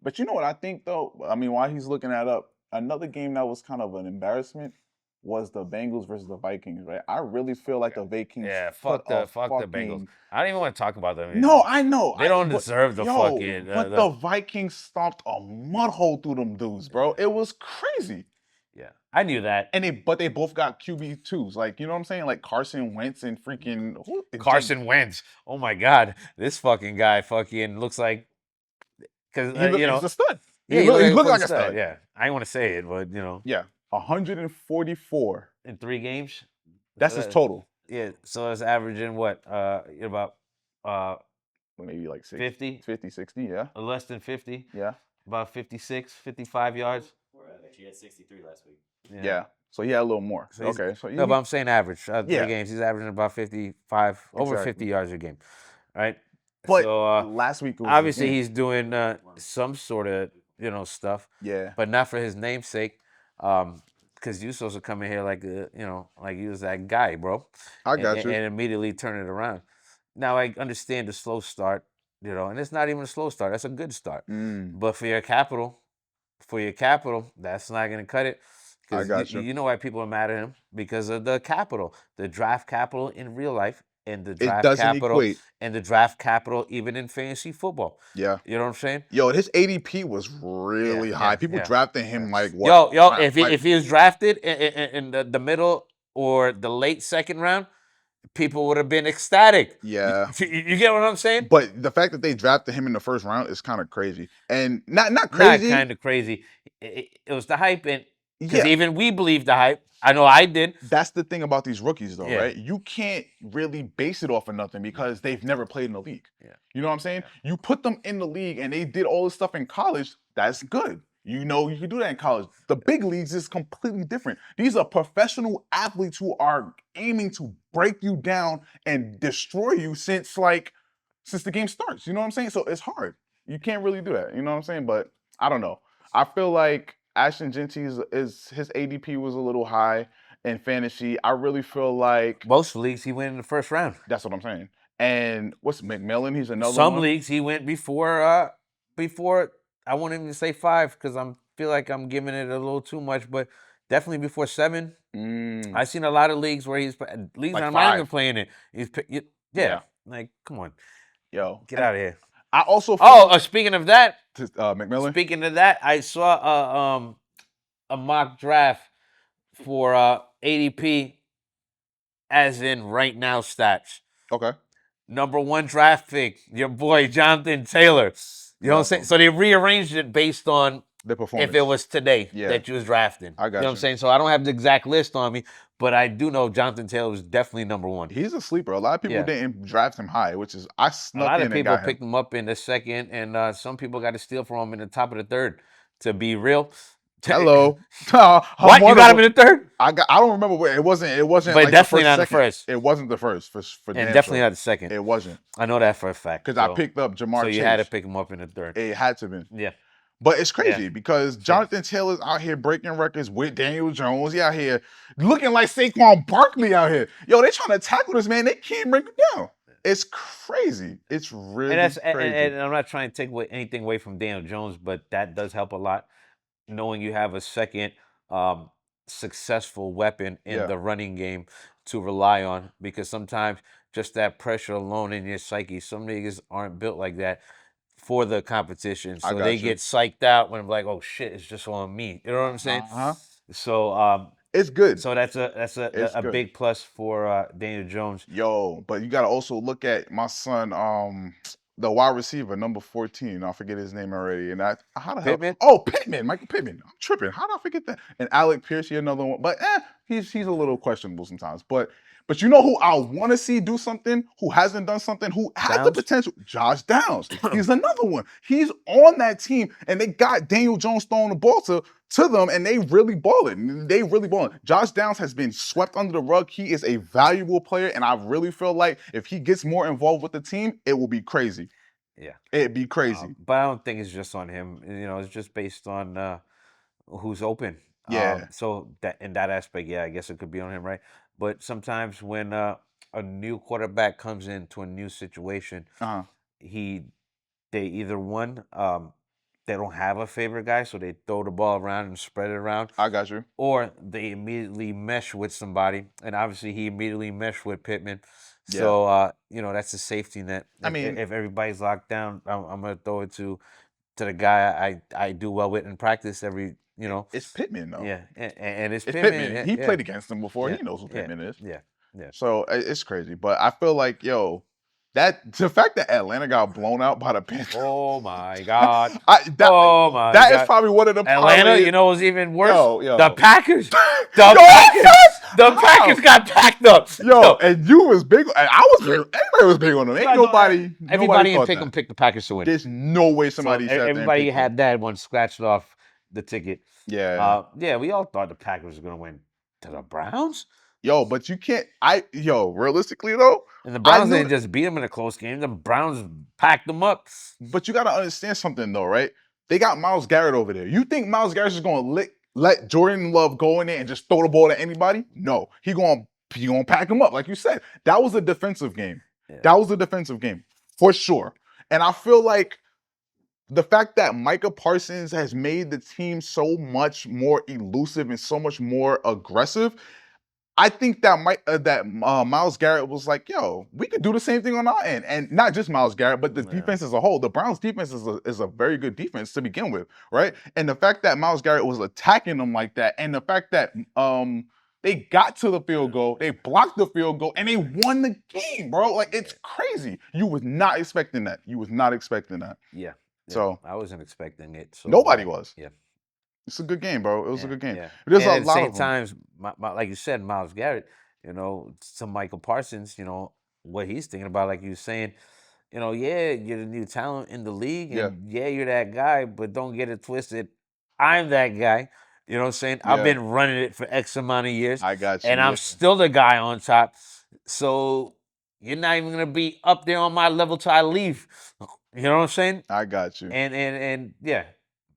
But you know what I think though? I mean, while he's looking that up, another game that was kind of an embarrassment was the Bengals versus the Vikings, right? I really feel like the Vikings Yeah, put fuck the a Bengals. fucking. I don't even want to talk about them. No, I know. They don't deserve the yo, fucking. but the Vikings stomped a mud hole through them dudes, bro. It was crazy. Yeah, I knew that. And they both got QB2s. Like, you know what I'm saying? Like Carson Wentz and freaking Carson Wentz. Oh my God, this fucking guy fucking looks like. Because he's a stud. Yeah, he looked like a stud. Yeah, I don't want to say it, but Yeah, 144 in 3 games. That's his total. Yeah, so it's averaging what? About maybe like 50, 60, yeah. Less than 50. Yeah. About 56, 55 yards. He had 63 last week. Yeah. So he had a little more. So okay. So no, but I'm saying average. 3 Yeah. games, he's averaging about 55, over 50 yards a game. Right? But so last week, obviously he's doing some sort of stuff. Yeah. But not for his namesake. Because Usos will come in here like like he was that guy, bro. I got you. And immediately turn it around. Now I understand the slow start, and it's not even a slow start. That's a good start. But for your capital, that's not going to cut it. I got you. You know why people are mad at him? Because of the capital, the draft capital in real life, and the draft capital equate. And the draft capital even in fantasy football. Yeah. You know what I'm saying? Yo, his ADP was really high. People drafted him like what? Yo, if he was drafted in the middle or the late second round, people would have been ecstatic. Yeah. You get what I'm saying? But the fact that they drafted him in the first round is kind of crazy. And not crazy. Not kind of crazy. It was the hype, and because even we believed the hype. I know I did. That's the thing about these rookies, though, right? You can't really base it off of nothing because they've never played in the league. Yeah. You know what I'm saying? You put them in the league and they did all this stuff in college. That's good. You can do that in college. The big leagues is completely different. These are professional athletes who are aiming to break you down and destroy you since the game starts. You know what I'm saying? So it's hard. You can't really do that. You know what I'm saying? But I don't know. I feel like Ashton Jeanty is his ADP was a little high in fantasy. I really feel like most leagues he went in the first round. That's what I'm saying. And what's McMillan? He's another Some one. leagues he went before I won't even say 5 because I feel like I'm giving it a little too much, but definitely before 7. I've seen a lot of leagues where he's leagues Like I'm 5. not even playing it. Like come on, yo, get out of here. I also feel speaking of that, McMillan. Speaking of that, I saw a mock draft for ADP, as in right now stats. Okay. Number 1 draft pick, your boy Jonathan Taylor. You know what I'm saying? So they rearranged it based on the performance. If it was today that you was drafting. I got you know what I'm saying? So I don't have the exact list on me, but I do know Jonathan Taylor was definitely number 1. He's a sleeper. A lot of people didn't draft him high, which is I snuck in. A lot of people and got picked him up in the second, and some people got to steal from him in the top of the third. To be real. Hello. What? You got him in the third? I don't remember where it wasn't. But like definitely the not the first. It wasn't the first for and definitely not the second. It wasn't. I know that for a fact. Because I picked up Jamar Chase. So you had to pick him up in the third. It had to be. Yeah. But it's crazy because Jonathan Taylor's out here breaking records with Daniel Jones. He out here looking like Saquon Barkley out here. Yo, they trying to tackle this man. They can't break him down. It's crazy. It's really crazy. And I'm not trying to take anything away from Daniel Jones, but that does help a lot. Knowing you have a second successful weapon in the running game to rely on, because sometimes just that pressure alone in your psyche, some niggas aren't built like that for the competition. So they get psyched out when I'm like, oh shit, it's just on me. You know what I'm saying? So it's good. So that's a big plus for Daniel Jones. Yo, but you gotta also look at my son, the wide receiver, number 14. I forget his name already. And how the Pittman? hell? Oh, Pittman, Michael Pittman. I'm tripping. How did I forget that? And Alec Pierce, another one. But He's a little questionable sometimes. But you know who I want to see do something, who hasn't done something, who has the Downs? potential? Josh Downs. He's another one. He's on that team, and they got Daniel Jones throwing the ball to them, and they really balling. They really balling. Josh Downs has been swept under the rug. He is a valuable player, and I really feel like if he gets more involved with the team, it will be crazy. Yeah. It'd be crazy. But I don't think it's just on him. It's just based on who's open. Yeah. So that in that aspect, yeah, I guess it could be on him, right? But sometimes when a new quarterback comes into a new situation, Uh-huh. they either they don't have a favorite guy, so they throw the ball around and spread it around, I got you. or they immediately mesh with somebody, and obviously he immediately meshed with Pittman. Yeah. So that's a safety net. I mean- if everybody's locked down, I'm gonna throw it to the guy I do well with in practice every. It's Pittman though. Yeah, and it's It's Pittman. Pittman. He yeah. played against him before. Yeah, He knows who yeah, Pittman is. Yeah, yeah. So it's crazy. But I feel like, yo, the fact that Atlanta got blown out by the Panthers. Oh my God. Oh my God. That is probably one of the Atlanta, parlays- you know what's even worse? Yo. The Packers. Yo, The Packers got packed up. Yo, and you was big. And I was big. Everybody was big on them. Ain't nobody. Everybody in thought Pick'em that. picked the Packers to win. There's no way So somebody said that. everybody had that one scratched off the ticket. Yeah. Yeah, we all thought the Packers were going to win to the Browns. Yo, but you can't. Realistically though, And the Browns knew didn't just beat them in a close game. The Browns packed them up. but you got to understand something though, right? They got Myles Garrett over there. You think Myles Garrett is going to let Jordan Love go in there and just throw the ball to anybody? No, he going to pack him up, like you said. That was a defensive game. Yeah. That was a defensive game for sure. And I feel like the fact that Micah Parsons has made the team so much more elusive and so much more aggressive, I think that Myles Garrett was like, yo, we could do the same thing on our end. And not just Myles Garrett, but the defense as a whole. The Browns defense is a very good defense to begin with, right? And the fact that Myles Garrett was attacking them like that, and the fact that they got to the field goal, they blocked the field goal, and they won the game, bro. Like, it's crazy. You was not expecting that. Yeah. So I wasn't expecting it. So nobody was. Yeah. It's a good game, bro. It was a good game. Yeah. There's And a at the lot same of them. times, like you said, Myles Garrett, to Michael Parsons, what he's thinking about, like you were saying, yeah, you're the new talent in the league, and yeah, you're that guy, but don't get it twisted. I'm that guy. You know what I'm saying? I've been running it for X amount of years. I got you. And I'm still the guy on top. So you're not even gonna be up there on my level till I leave. You know what I'm saying? I got you. And yeah,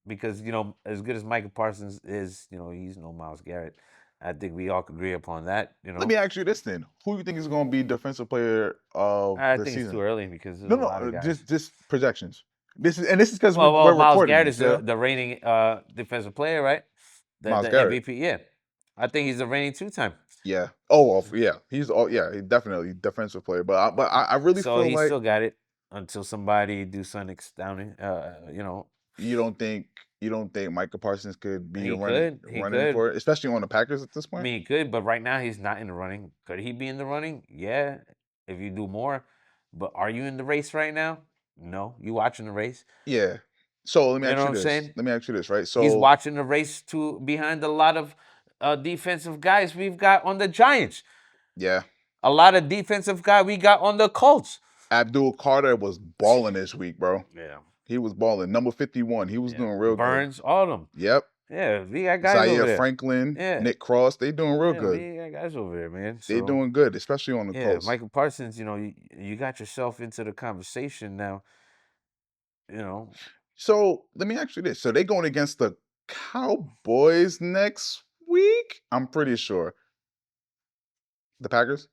because as good as Michael Parsons is, he's no Myles Garrett. I think we all could agree upon that. Let me ask you this then: who do you think is going to be defensive player of I the think season? it's too early because there's a lot of guys. just projections. This is because Well, we're Myles recording. Garrett is the reigning defensive player, right? Myles the Garrett. MVP, yeah. I think he's the reigning two-time. Yeah. Yeah. He's definitely defensive player. But I really So feel he like still got it until somebody do something astounding. you don't think Micah Parsons could be He running could. for it, especially on the Packers at this I point? mean, he could, but right now he's not in the running. Could he be in the running? Yeah, if you do more. But are you in the race right now? No. You watching the race? Yeah. So let me You ask know you what I'm this. saying? Let me ask you this, right? So He's watching the race behind a lot of defensive guys we've got on the Giants. yeah. A lot of defensive guy we got on the Colts. Abdul Carter was balling this week, bro. Yeah. He was balling. Number 51. He was doing real Burns, all of them. good. Yep. Yeah, we got guys over Zaire there. Franklin, Yeah. Nick Cross, they doing real Yeah, good. we got guys over there, man. They So, doing good, especially on the yeah, coast. Michael Parsons, you got yourself into the conversation now. So let me ask you this. So they going against the Cowboys next week? I'm pretty sure. The Packers?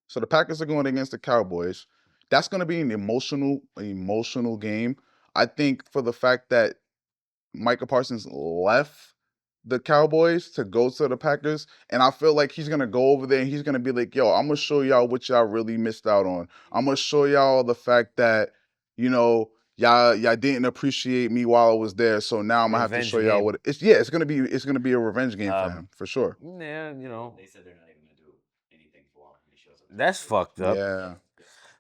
So the Packers are going against the Cowboys. That's going to be an emotional game. I think for the fact that Micah Parsons left the Cowboys to go to the Packers, and I feel like he's going to go over there and he's going to be like, yo, I'm going to show y'all what y'all really missed out on. I'm going to show y'all the fact that, y'all didn't appreciate me while I was there, so now I'm going to have to Revenge show y'all game. what it's going to be a revenge game for him, for sure. Yeah, They said they're not even going to do anything for him when he shows up. that's fucked up. Yeah.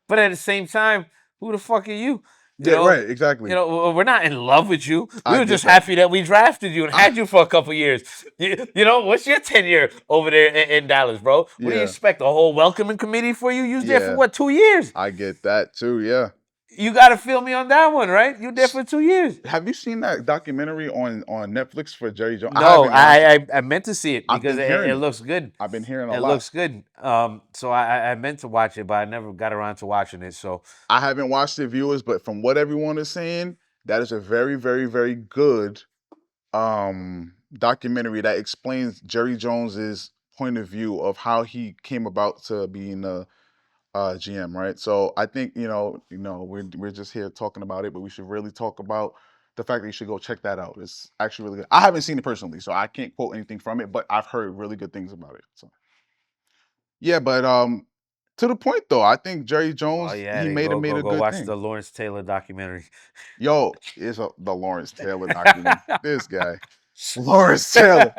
But at the same time, who the fuck are you? You Yeah, know, right, exactly. we're not in love with you. We I were get just that. happy that we drafted you and had you for a couple years. What's your tenure over there in Dallas, bro? What do you Yeah, expect? A whole welcoming committee for you? You was there for yeah, what, 2 years? I get that too. Yeah. You got to feel me on that one, right? You there for 2 years. Have you seen that documentary on Netflix for Jerry Jones? I No, haven't watched it. I meant to see it I've because been hearing it it. looks good. I've been hearing a It lot. looks good. So I meant to watch it, but I never got around to watching it. So I haven't watched it, viewers, but from what everyone is saying, that is a very, very, very good documentary that explains Jerry Jones's point of view of how he came about to being a GM, right? So I think we're just here talking about it, but we should really talk about the fact that you should go check that out. It's actually really good. I haven't seen it personally, so I can't quote anything from it, but I've heard really good things about it. So yeah, but to the point though, I think Jerry oh Jones yeah, he they made go a go good watch thing. the Lawrence Taylor documentary. Yo, it's the Lawrence Taylor documentary. This guy, Lawrence Taylor.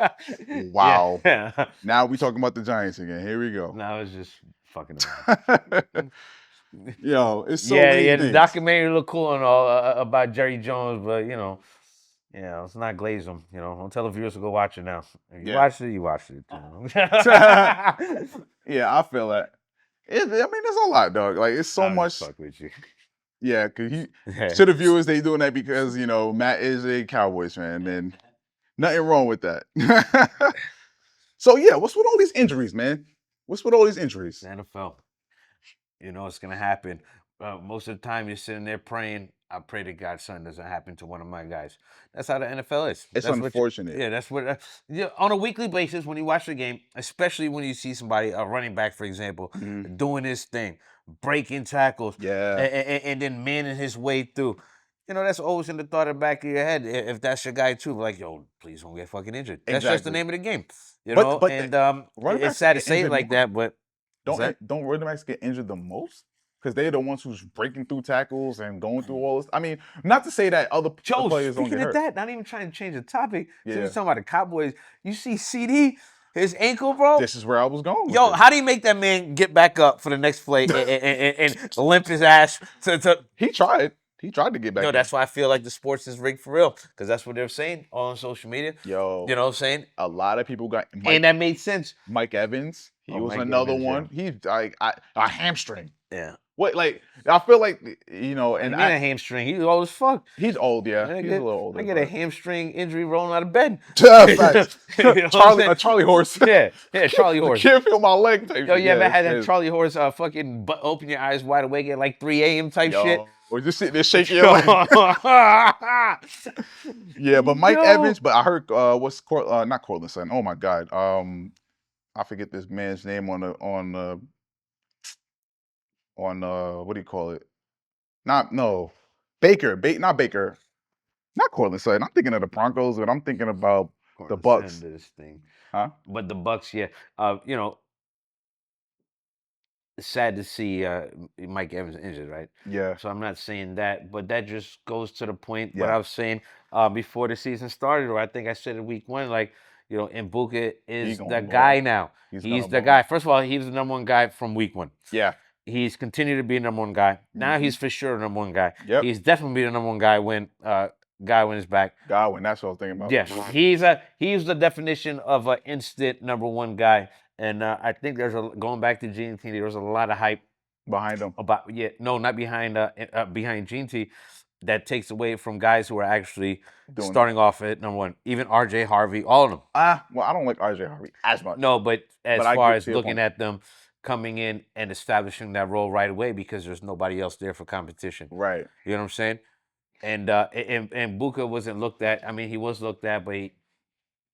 Wow. Yeah. Now we talking about the Giants again. Here we go. No, I was just fucking around. Yo, it's so Yeah, many the things. documentary looked cool and all about Jerry Jones, but let's not glaze them. Don't tell the viewers to go watch it now. If you Yeah. watched it, you watched it. Yeah, I feel that. I mean, there's a lot, dog. Like it's so I'm just much. fuck with you. Yeah, cause Yeah. to the viewers, they doing that because Matt is a Cowboys fan, and nothing wrong with that. So yeah, what's with all these injuries, man? What's with all these injuries? The NFL. It's gonna happen. Most of the time, you're sitting there praying. I pray to God something doesn't happen to one of my guys. That's how the NFL is. It's That's unfortunate. that's what. On a weekly basis, when you watch the game, especially when you see somebody, a running back, for example, doing his thing, breaking tackles, Yeah. and then manning his way through. That's always in the thought of the back of your head. If that's your guy too, like, yo, please don't get fucking injured. That's just the Exactly. name of the game. But And running it's backs sad to get say it injured like more. that, but don't running backs get injured the most? Because they're the ones who's breaking through tackles and going through all this. I mean, not to say that other Joe, players don't get speaking of hurt. that, not even trying to change the topic. Yeah. Since we're talking about the Cowboys, you see CD, his ankle, bro. This is where I was going. Yo, how do you make that man get back up for the next play and limp his ass to? He tried. He tried to get back. That's why I feel like the sports is rigged for real, because that's what they're saying on social media. Yo, you know what I'm saying? A lot of people got and that made sense. Mike Evans, he was Mike another Evans, one. yeah. He's like a hamstring. Yeah. What, like, I feel like, and He mean a hamstring. He's old as fuck. He's old, yeah. I He's a little older. I get a hamstring injury rolling out of bed. Facts. A Charlie horse. Yeah, Charlie horse. Can't feel my leg type Yo, shit. you ever had that Charlie horse fucking open your eyes wide awake at like 3 a.m. type shit? Or just sitting there shaking your leg. Yeah, but Mike Evans, but I heard not Cortland Sutton. Oh my God. I forget this man's name on what do you call it? Not Baker. Not Cortland Sutton. I'm thinking of the Broncos, but I'm thinking about the Bucks. This thing. Huh? But the Bucks, yeah. It's sad to see Mike Evans injured, right? Yeah. So I'm not saying that, but that just goes to the point what Yeah. I was saying before the season started, or I think I said in week 1, like, Mbuka is the guy now. He's the guy. First of all, he was the number 1 guy from week 1. Yeah. He's continued to be the number 1 guy. Now he's for sure the number 1 guy. Yep. He's definitely the number 1 guy when Godwin is back. Godwin, that's what I was thinking about. Yes, he's the definition of an instant number 1 guy. And I think going back to Jeanty, there was a lot of hype behind him. Not behind Jeanty. That takes away from guys who are actually starting off at number 1. Even RJ Harvey, all of them. Well, I don't like RJ Harvey as much. No, but as far as looking at them coming in and establishing that role right away, because there's nobody else there for competition. Right. You know what I'm saying? And Mbuka wasn't looked at. I mean, he was looked at, but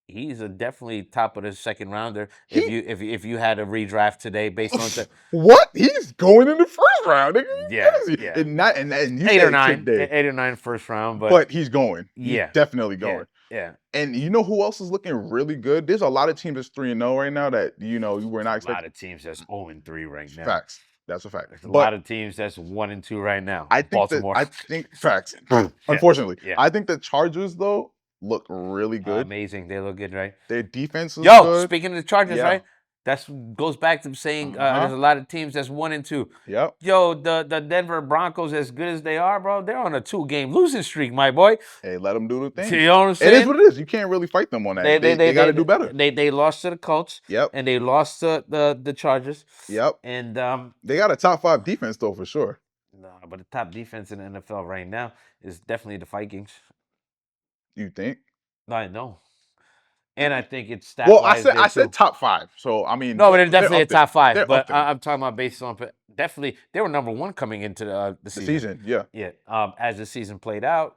he's definitely top of the second rounder. If you had a redraft today based on what? He's going in the first round. Yeah. And 8 or 9 first round, but he's going. He's definitely going. Yeah. And you know who else is looking really good? There's a lot of teams that's 3-0 right now that you were not expecting. A lot of teams that's 0-3 right now. Facts. That's a fact. There's a lot of teams that's 1-2 right now. I think Baltimore. I think facts. Unfortunately, I think the Chargers though look really good. Amazing. They look good, right? Their defense is good. Speaking of the Chargers, right? That's goes back to saying there's a lot of teams that's 1 and 2. Yep. Yo, the Denver Broncos, as good as they are, bro, they're on a 2-game losing streak, my boy. Hey, let them do the thing. You know what I'm It saying? is what it is. You can't really fight them on that. They got to do better. They lost to the Colts. Yep. And they lost to the Chargers. Yep. And they got a top 5 defense though for sure. nah, but the top defense in the NFL right now is definitely the Vikings. You think? I know. And I think it's stat Well, I said top 5. So I mean, no, but they're definitely a top 5. They're But I'm talking about based on definitely they were number 1 coming into the season. Yeah. Yeah. As the season played out,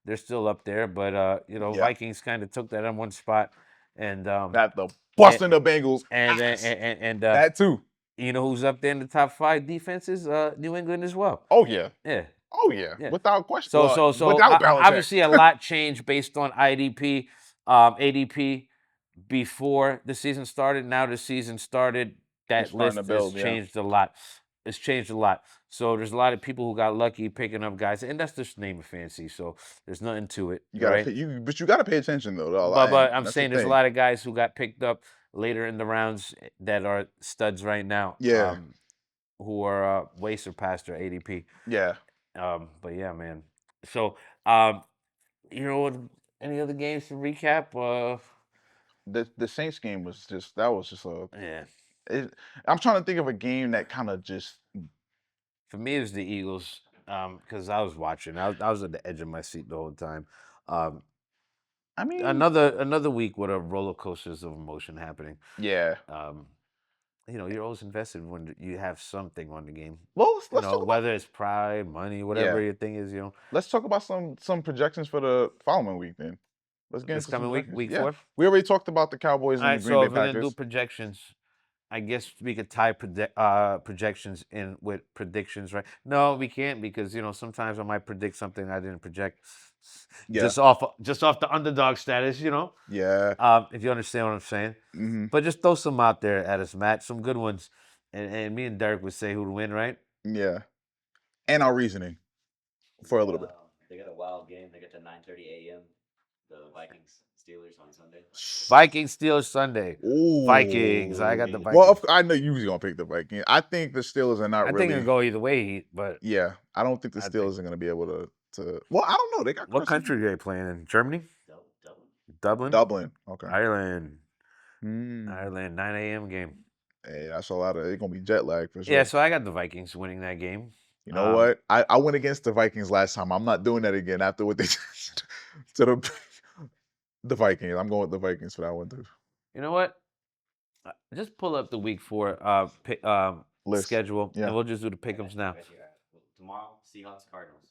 they're still up there. But Vikings kind of took that on one spot, and that the busting the Bengals and that too. You know who's up there in the top 5 defenses? New England as well. Oh yeah. Yeah. Oh yeah. Without question. So without obviously a lot changed based on ADP before the season started. Now the season started, that list has changed a lot. It's changed a lot. So there's a lot of people who got lucky picking up guys, and that's just name of fancy. So there's nothing to it. But you gotta pay attention though. But I'm saying there's a lot of guys who got picked up later in the rounds that are studs right now. Yeah. Who are way surpassed their ADP. Yeah. But yeah, man. So any other games to recap? The Saints game was just a yeah. I'm trying to think of a game that kind of just. For me, it was the Eagles because I was watching. I was at the edge of my seat the whole time. I mean, another week with a roller coasters of emotion happening. Yeah. You're always invested when you have something on the game. Well, let's talk whether it's pride, money, whatever your thing is. Let's talk about some projections for the following week then. Let's get into coming week 4. We already talked about the Cowboys and the Green Bay Packers. So if we're gonna do projections, I guess we could tie projections in with predictions, right? No, we can't because sometimes I might predict something I didn't project. Yeah. Just off the underdog status, Yeah. If you understand what I'm saying. Mm-hmm. But just throw some out there at us, Matt. Some good ones, and me and Derek would say who'd win, right? Yeah. And our reasoning for a little bit. They got a wild game. They get to 9:30 a.m. The Vikings Steelers on Sunday. Vikings Steelers Sunday. Ooh. Vikings. I got the Vikings. Well, I know you was gonna pick the Vikings. I think the Steelers are not really. I think it'll go either way, but yeah, I don't think the Steelers are gonna be able to. Well, I don't know. They got what country are they playing in? Germany? Dublin. Okay. Ireland. 9 a.m. game. Hey, that's a lot of. It's gonna be jet lag for sure. Yeah, so I got the Vikings winning that game. You know what? I went against the Vikings last time. I'm not doing that again after what they did to the Vikings. I'm going with the Vikings for that one too. You know what? Just pull up the week 4 schedule, and we'll just do the pick'ems now. Tomorrow, Seahawks Cardinals.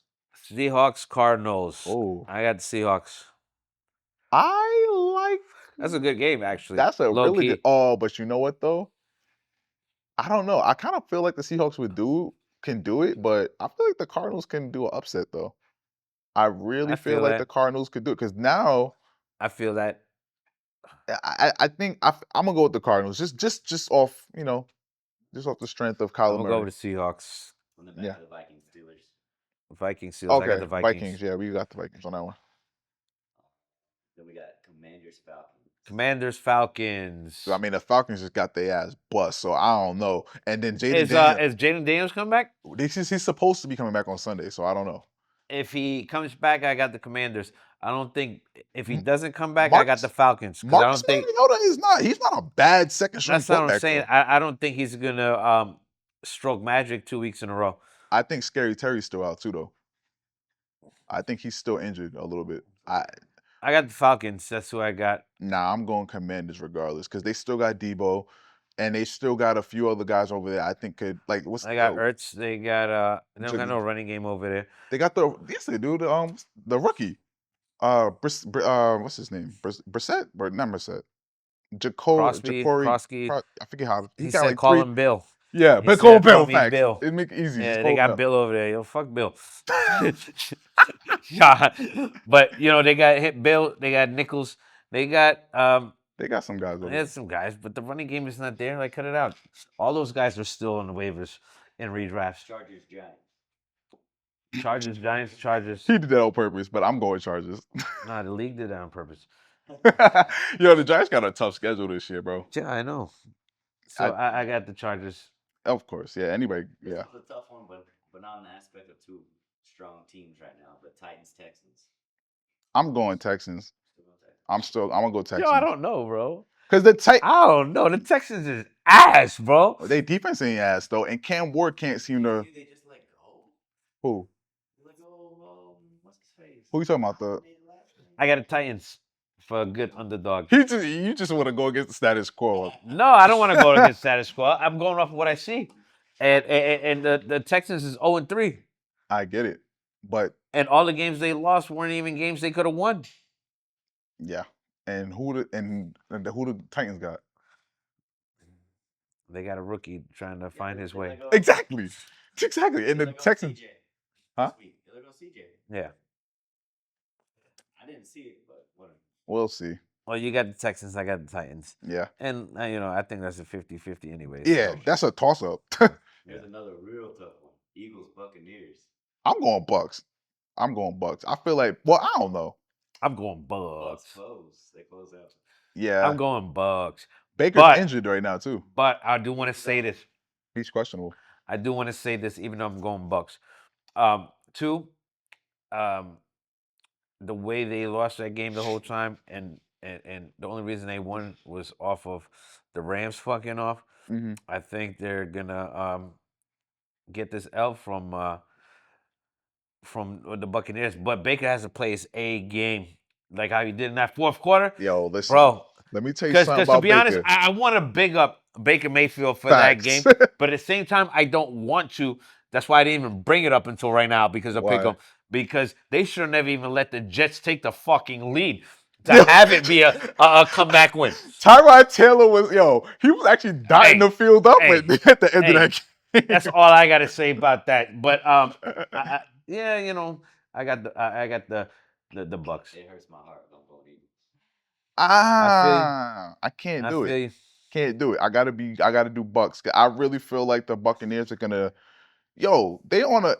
Seahawks Cardinals. Oh, I got the Seahawks. I like. That's a good game, actually. That's a really good. Oh, but you know what though? I don't know. I kind of feel like the Seahawks can do it, but I feel like the Cardinals can do an upset though. I really feel like the Cardinals could do it because now I feel that. I think I'm gonna go with the Cardinals just off just off the strength of Kyler Murray. I'm gonna go with the Seahawks. On the back of the Vikings Steelers. Vikings Steelers. Okay, I got the Vikings. Yeah, we got the Vikings on that one. Then we got Commanders Falcons. Commanders Falcons. So, I mean, the Falcons just got their ass bust, so I don't know. And then Jaden Daniels. Is Jaden Daniels come back? He's supposed to be coming back on Sunday, so I don't know. If he comes back, I got the Commanders. I don't think if he doesn't come back, I got the Falcons. Marcus Mariota is not. He's not a bad second string. That's what I'm saying. I don't think he's gonna stroke magic 2 weeks in a row. I think Scary Terry's still out too, though. I think he's still injured a little bit. I got the Falcons. That's who I got. Nah, I'm going Commanders regardless because they still got Debo, and they still got a few other guys over there. I think could like what's. They got Ertz. They got they don't got no running game over there. They got they do the rookie. What's his name? Brissett, but not Brissett. Crosby. I forget how he said. Call him Bill. Yeah, but call Bill. Facts. Bill. It make it easy. Yeah, they got Bill over there. Yo, fuck Bill. Yeah, but they got Bill. They got Nichols. They got They got some guys. They had some guys, but the running game is not there. Like, cut it out. All those guys are still on the waivers in redrafts. Chargers. He did that on purpose, but I'm going Chargers. Nah, the league did that on purpose. Yo, the Giants got a tough schedule this year, bro. Yeah, I know. So I got the Chargers. Of course, yeah. Anybody, This yeah. was a tough one, but not on the aspect of two strong teams right now. But Titans, Texans. I'm going Texans. Still going Texans. I'm gonna go Yo, I Texans don't know, bro. because the I don't know. The Texans is ass, bro. they defense ain't ass though, and Cam Ward can't seem to. They just let go. Who? They let go. What's his face? Who you talking about? The I got the Titans for a good underdog. you just want to go against the status quo. No, I don't want to go against status quo. I'm going off of what I see. And the Texans is 0-3. I get it, but And all the games they lost weren't even games they could have won. yeah. And who the Titans got? They got a rookie trying to find his way. Exactly. And the Texans. Huh? They let go CJ. Yeah. I didn't see it, but whatever. We'll see. Well, you got the Texans, I got the Titans. Yeah. And, I think that's a 50-50 anyway. Yeah, so. that's a toss up. There's another real tough one. Eagles, Buccaneers. I'm going Bucks. I feel like, well, I don't know. I'm going Bucks. Close. They close out. Yeah. I'm going Bucks. Baker's injured right now too. But I do want to say this. He's questionable. I do want to say this, even though I'm going Bucks. Two, the way they lost that game the whole time, and the only reason they won was off of the Rams fucking off. Mm-hmm. I think they're gonna get this L from the Buccaneers. But Baker has to play his A game, like how he did in that fourth quarter. Yo, listen, bro. Let me tell you something Because about to be honest, Baker. I want to big up Baker Mayfield for Facts. that game, but at the same time, I don't want to. That's why I didn't even bring it up until right now because of Why? Pick'em. Because they should have never even let the Jets take the fucking lead to have it be a comeback win. Tyrod Taylor he was actually dotting the field up at the end of that game. That's all I got to say about that. But yeah, I got the Bucks. It hurts my heart. Don't go Eagles. I can't do it. You. Can't do it. I gotta do Bucks. I really feel like the Buccaneers are gonna. They on a.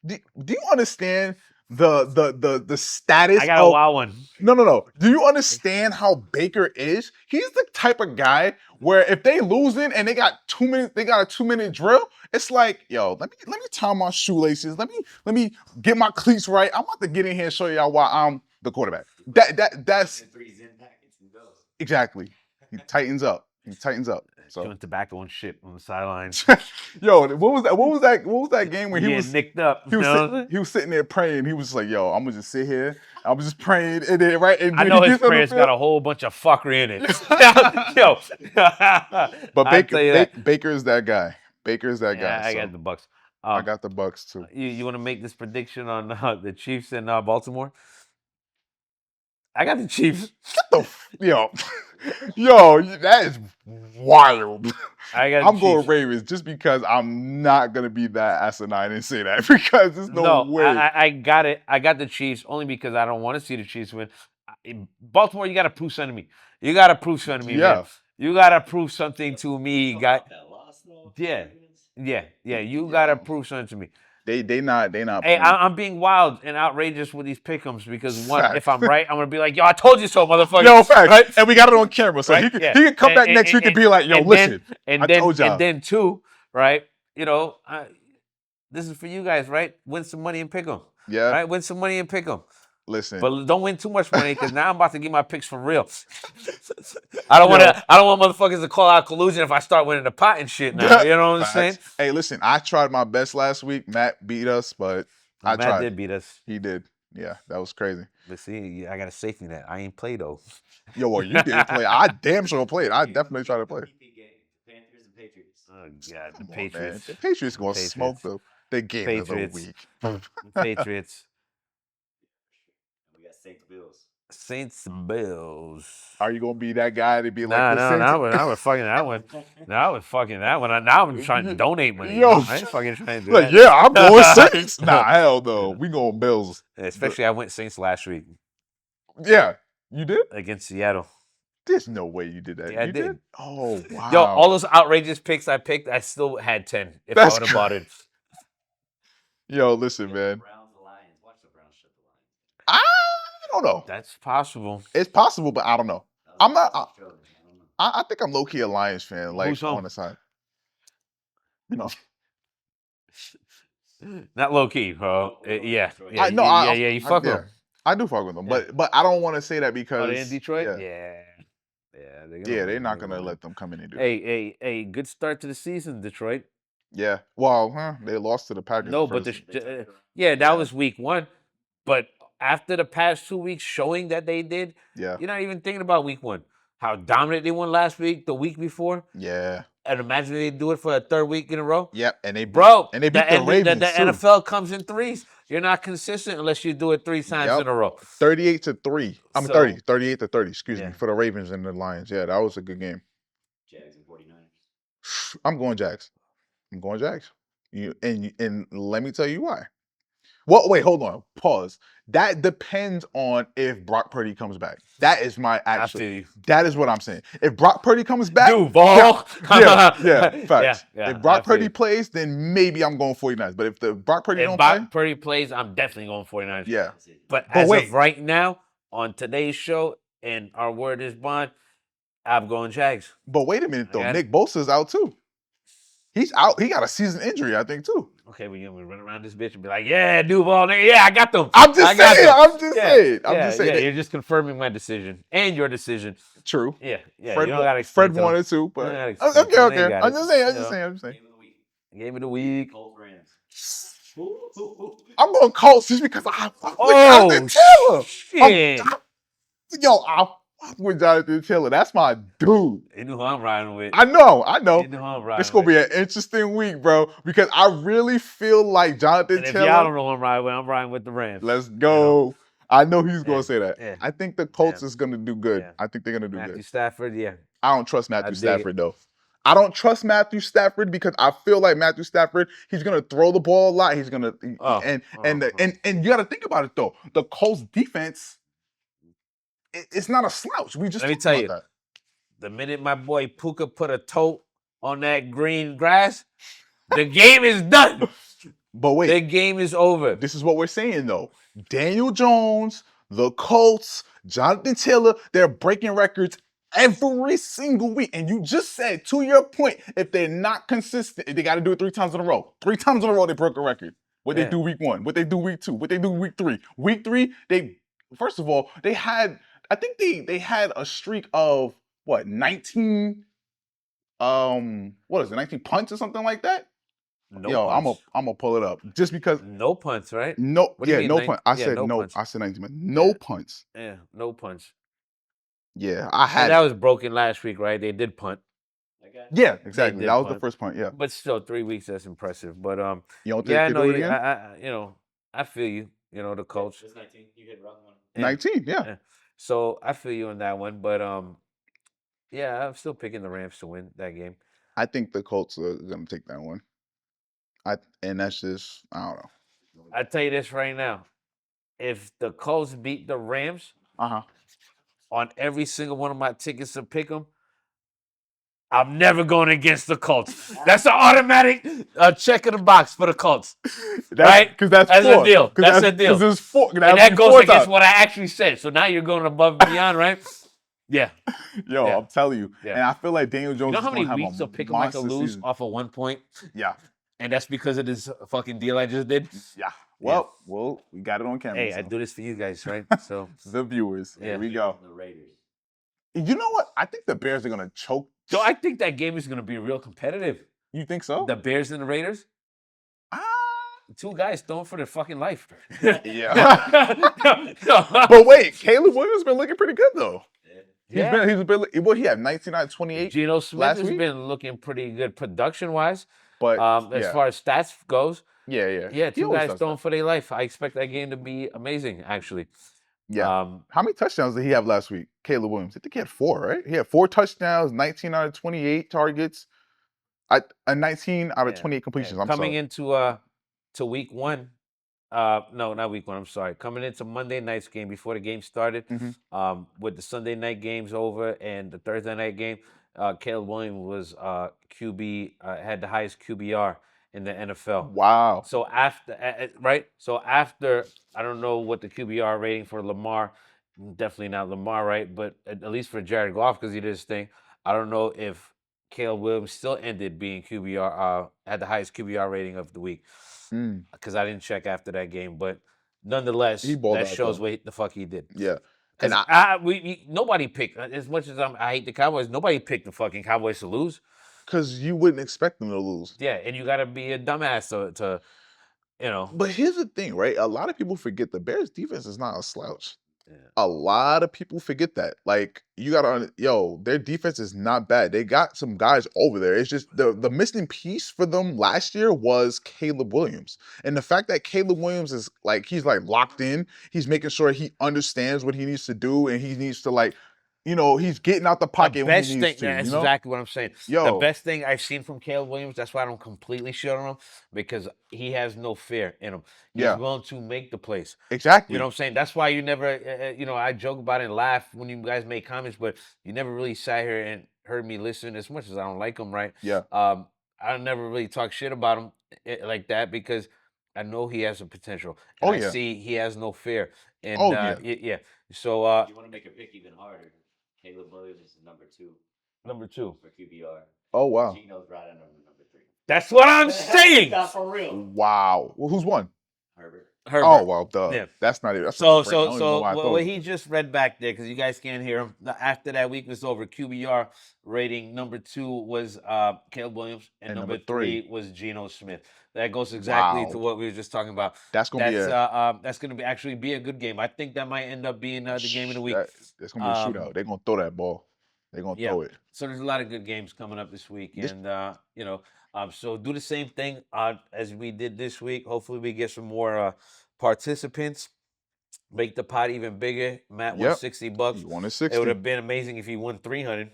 Do you understand the status? I got a wild one. No. Do you understand how Baker is? He's the type of guy where if they losing and they got 2 minutes, they got a 2-minute drill. It's like, let me tie my shoelaces. Let me get my cleats right. I'm about to get in here and show y'all why I'm the quarterback. That's Three's in packets and goes. exactly. He tightens up. So Doing tobacco and shit on the sidelines. what was that game where he was nicked up? He was sitting there praying. He was like, "Yo, I'm gonna just sit here. I'm just praying." And then I know his prayers got a whole bunch of fuckery in it. Yo, but Baker's that guy. Baker's that guy. I got the Bucks. I got the Bucks too. You want to make this prediction on the Chiefs and Baltimore? I got the Chiefs. Yo, that is wild. I'm going Ravens just because I'm not gonna be that asinine and say that because there's no way. I got it. I got the Chiefs only because I don't want to see the Chiefs win. Baltimore, you got to prove something to me. You got to prove something to me, man. You got to prove something to me, guy. Yeah. You got to prove something to me. They not. Hey, I'm being wild and outrageous with these pick'ems because if I'm right, I'm gonna be like, yo, I told you so, motherfucker. Yo, facts. Right? And we got it on camera, so he can come back next week and be like, yo, listen, I told y'all. And then two, right? This is for you guys, right? Win some money and pick 'em. Yeah. Right? Win some money and pick 'em. Listen, but don't win too much money because now I'm about to get my picks for real. I don't want motherfuckers to call out collusion if I start winning the pot and shit now. You know what I'm saying? Hey, listen, I tried my best last week. Matt beat us, but Matt did beat us. He did. Yeah, that was crazy. But see, I got a safety net. I ain't play though. Yo, well, you didn't play. I damn sure played. I definitely tried to play. Panthers and Patriots. Oh God, the Patriots. The Patriots gonna smoke the game of the week. Patriots. We got Saints Bills. Saints Bills. Are you gonna be that guy to be like? I would fucking that one. Now I would fucking that one. Now I'm trying to donate money. Yo, I ain't fucking trying to do like, that. yeah, I'm going Saints. Nah, hell no. We going Bills. Especially I went Saints last week. Yeah, you did against Seattle. There's no way you did that. Yeah, you I did. Oh wow. Yo, all those outrageous picks I picked, I still had 10 if I would have bought it. Yo, listen, man. Browns, the Lions. Watch the Browns shut the Lions. I don't know. That's possible. It's possible, but I don't know. I'm not. I think I'm low key a Lions fan, like Who's home? on the side. You know, Not low key, bro. Yeah. I know, You fuck with them. I do fuck with them, Yeah. but I don't want to say that Oh, because they in Detroit? yeah, Yeah. Yeah, they're yeah, gonna they're win. not gonna let them come in and do that. Hey, good start to the season, Detroit. Yeah, well, they lost to the Packers. No, but first. that was week 1. But after the past 2 weeks showing that they did, Yeah, you're not even thinking about week 1. How dominant they won last week, the week before, yeah, and imagine they do it for a third week in a row. yep, and they Bro, beat the Ravens the too. NFL comes in threes. You're not consistent unless you do it 3 times in a row. 38-3. I'm So- 38-30. Excuse Yeah. me, for the Ravens and the Lions. Yeah, that was a good game. Jags and 49ers. I'm going Jags. And let me tell you why. Well, wait, hold on. Pause. That depends on if Brock Purdy comes back. That is my I feel actual. you. That is what I'm saying. If Brock Purdy comes back, Duval. yeah, facts. Yeah, if Brock I feel Purdy you. plays, then maybe I'm going 49ers. But if the Brock Purdy If don't play, Brock Purdy plays, I'm definitely going 49ers. yeah. But But as wait. of right now, on today's show, and our word is bond, I'm going Jags. But wait a minute though. I got Nick Bosa's out too. He's out. He got a season injury, I think, too. Okay, we're gonna run around this bitch and be like, "Yeah, Duval, nigga, yeah, I got them." I'm just I got saying. them. I'm just saying. I'm Yeah, just saying. yeah, you're just confirming my decision and your decision. True. Yeah. Fred, You don't gotta explain Fred to them. wanted to, but gotta explain to okay, them. They okay. got I'm it. just saying. You know. I'm just saying. Game of the week. Game of the week. Colts Rams. I'm going Colts just because I fuck with Oh Jonathan Taylor. shit! I fuck with Jonathan Taylor. That's my dude. You know who I'm riding with. I know. You know who I'm riding It's gonna with. be an interesting week, bro, because I really feel like Jonathan And if Taylor. y'all don't know who I'm riding with the Rams. Let's go. I know he's gonna Yeah, say that. yeah, I think the Colts yeah, is gonna do good. yeah. I think they're gonna do Matthew good. Stafford, yeah. I don't trust I Matthew dig Stafford though. I don't trust Matthew Stafford because I feel like Matthew Stafford, he's gonna throw the ball a lot. He's gonna and you got to think about it though. The Colts defense, it's not a slouch. We just Let me talked tell about you, that. the minute my boy Puka put a toe on that green grass, the game is done. But wait, The game is over. this is what we're saying though. Daniel Jones, the Colts, Jonathan Taylor, they're breaking records every single week. And you just said, to your point, if they're not consistent, they got to do it 3 times in a row. 3 times in a row, they broke a record. What they do week 1, what they do week 2, what they do week 3. Week 3, first of all, I think they had a streak of what, 19, what is it, 19 punts or something like that? No punts. I'm gonna pull it up just because. No punts, right? No, What do you mean, no punt. I said no no. punts. I said 19. No punts. Yeah, no punts. Yeah, I And had. that was broken last week, right? They did punt. Okay. Yeah, exactly. did That was the punt. first punt. Yeah. But still, 3 weeks, that's impressive. But You don't think yeah, I they know do it you. again? I feel you. You know, the coach. It's 19. You hit wrong one. 19. Yeah. Yeah. So I feel you on that one. But yeah, I'm still picking the Rams to win that game. I think the Colts are gonna take that one. And that's just I don't know. I tell you this right now. If the Colts beat the Rams on every single one of my tickets to pick them, I'm never going against the Colts. That's an automatic check in the box for the Colts. Right? Because that's a four. deal. That's a deal. Because there's 4. And that goes against what I actually said. So now you're going above and beyond, right? Yeah. Yo, Yeah. I'm telling you. Yeah. And I feel like Daniel Jones You know is how gonna many have weeks a of pick 'em like a monster lose season. off of 1 point? Yeah. And that's because of this fucking deal I just did? Yeah. Well, we got it on camera. Hey, so. I do this for you guys, right? So The viewers. Yeah. Here we go. The Raiders. You know what? I think the Bears are gonna choke. So I think that game is going to be real competitive. You think so? The Bears and the Raiders, Ah. 2 guys throwing for their fucking life. Yeah. No. But wait, Caleb Williams been looking pretty good though. Yeah. He's been what he had 19 out of 28. Geno Smith last has week? been looking pretty good production-wise. But As far as stats goes, yeah. yeah, He 2 always guys does throwing that. for their life. I expect that game to be amazing, actually. Yeah. How many touchdowns did he have last week? Caleb Williams. I think he had 4, right? He had 4 touchdowns, 19 out of 28 targets. 19 out of 28 completions. I'm Coming sorry. into to week 1. No, not week 1. I'm sorry. Coming into Monday night's game before the game started, with the Sunday night games over and the Thursday night game, Caleb Williams was QB had the highest QBR in the NFL. Wow. So after right, so after I don't know what the QBR rating for Lamar, definitely not Lamar, right? But at least for Jared Goff because he did his thing. I don't know if Caleb Williams still ended being QBR had the highest QBR rating of the week Mm. because I didn't check after that game, but He nonetheless, balled that out shows though. what the fuck he did. Yeah. And Because nobody picked as much as I hate the Cowboys. Nobody picked the fucking Cowboys to lose. because you wouldn't expect them to lose. Yeah, and you got to be a dumbass to you know. But here's the thing, right? A lot of people forget the Bears defense is not a slouch. Yeah. A lot of people forget that. Like, you gotta, their defense is not bad. They got some guys over there. It's just the missing piece for them last year was Caleb Williams. And the fact that Caleb Williams is he's locked in, he's making sure he understands what he needs to do, and he needs to he's getting out the The pocket when he best needs thing, to, that's you know? exactly what I'm saying. The Yo, best thing I've seen from Caleb Williams, that's why I don't completely shit on him, because he has no fear in him. He's yeah, willing to make the plays. You exactly. know what I'm saying? That's why you never, I joke about it and laugh when you guys make comments, but you never really sat here and heard me listen as much as I don't like him, right? Yeah. I never really talk shit about him like that because I know he has a potential. And Oh, I yeah. see he has no fear. And Oh, yeah. yeah. So If you want to make a pick even harder, Caleb Williams is number 2 number 2. for QBR. Oh, wow. Gino's right under number 3. That's what I'm saying. Not for real. Wow. Well, who's won? Herbert. Oh, well, duh. Yeah. That's not even. That's So not I don't even know why I thought what of he it. just read back there, because you guys can't hear him. After that week was over, QBR rating number 2 was Caleb Williams, and And number number 3 3. was Geno Smith. That goes exactly to Wow. what we were just talking about. That's gonna be That's gonna be actually be a good game. I think that might end up being the game of the week. That's gonna be a shootout. They're gonna throw that ball. They're gonna Yeah. throw it. So there's a lot of good games coming up this week, This- and so do the same thing as we did this week. Hopefully, we get some more participants. Make the pot even bigger. Matt won Yep. $60. You won a It would 60. have been amazing if he won 300,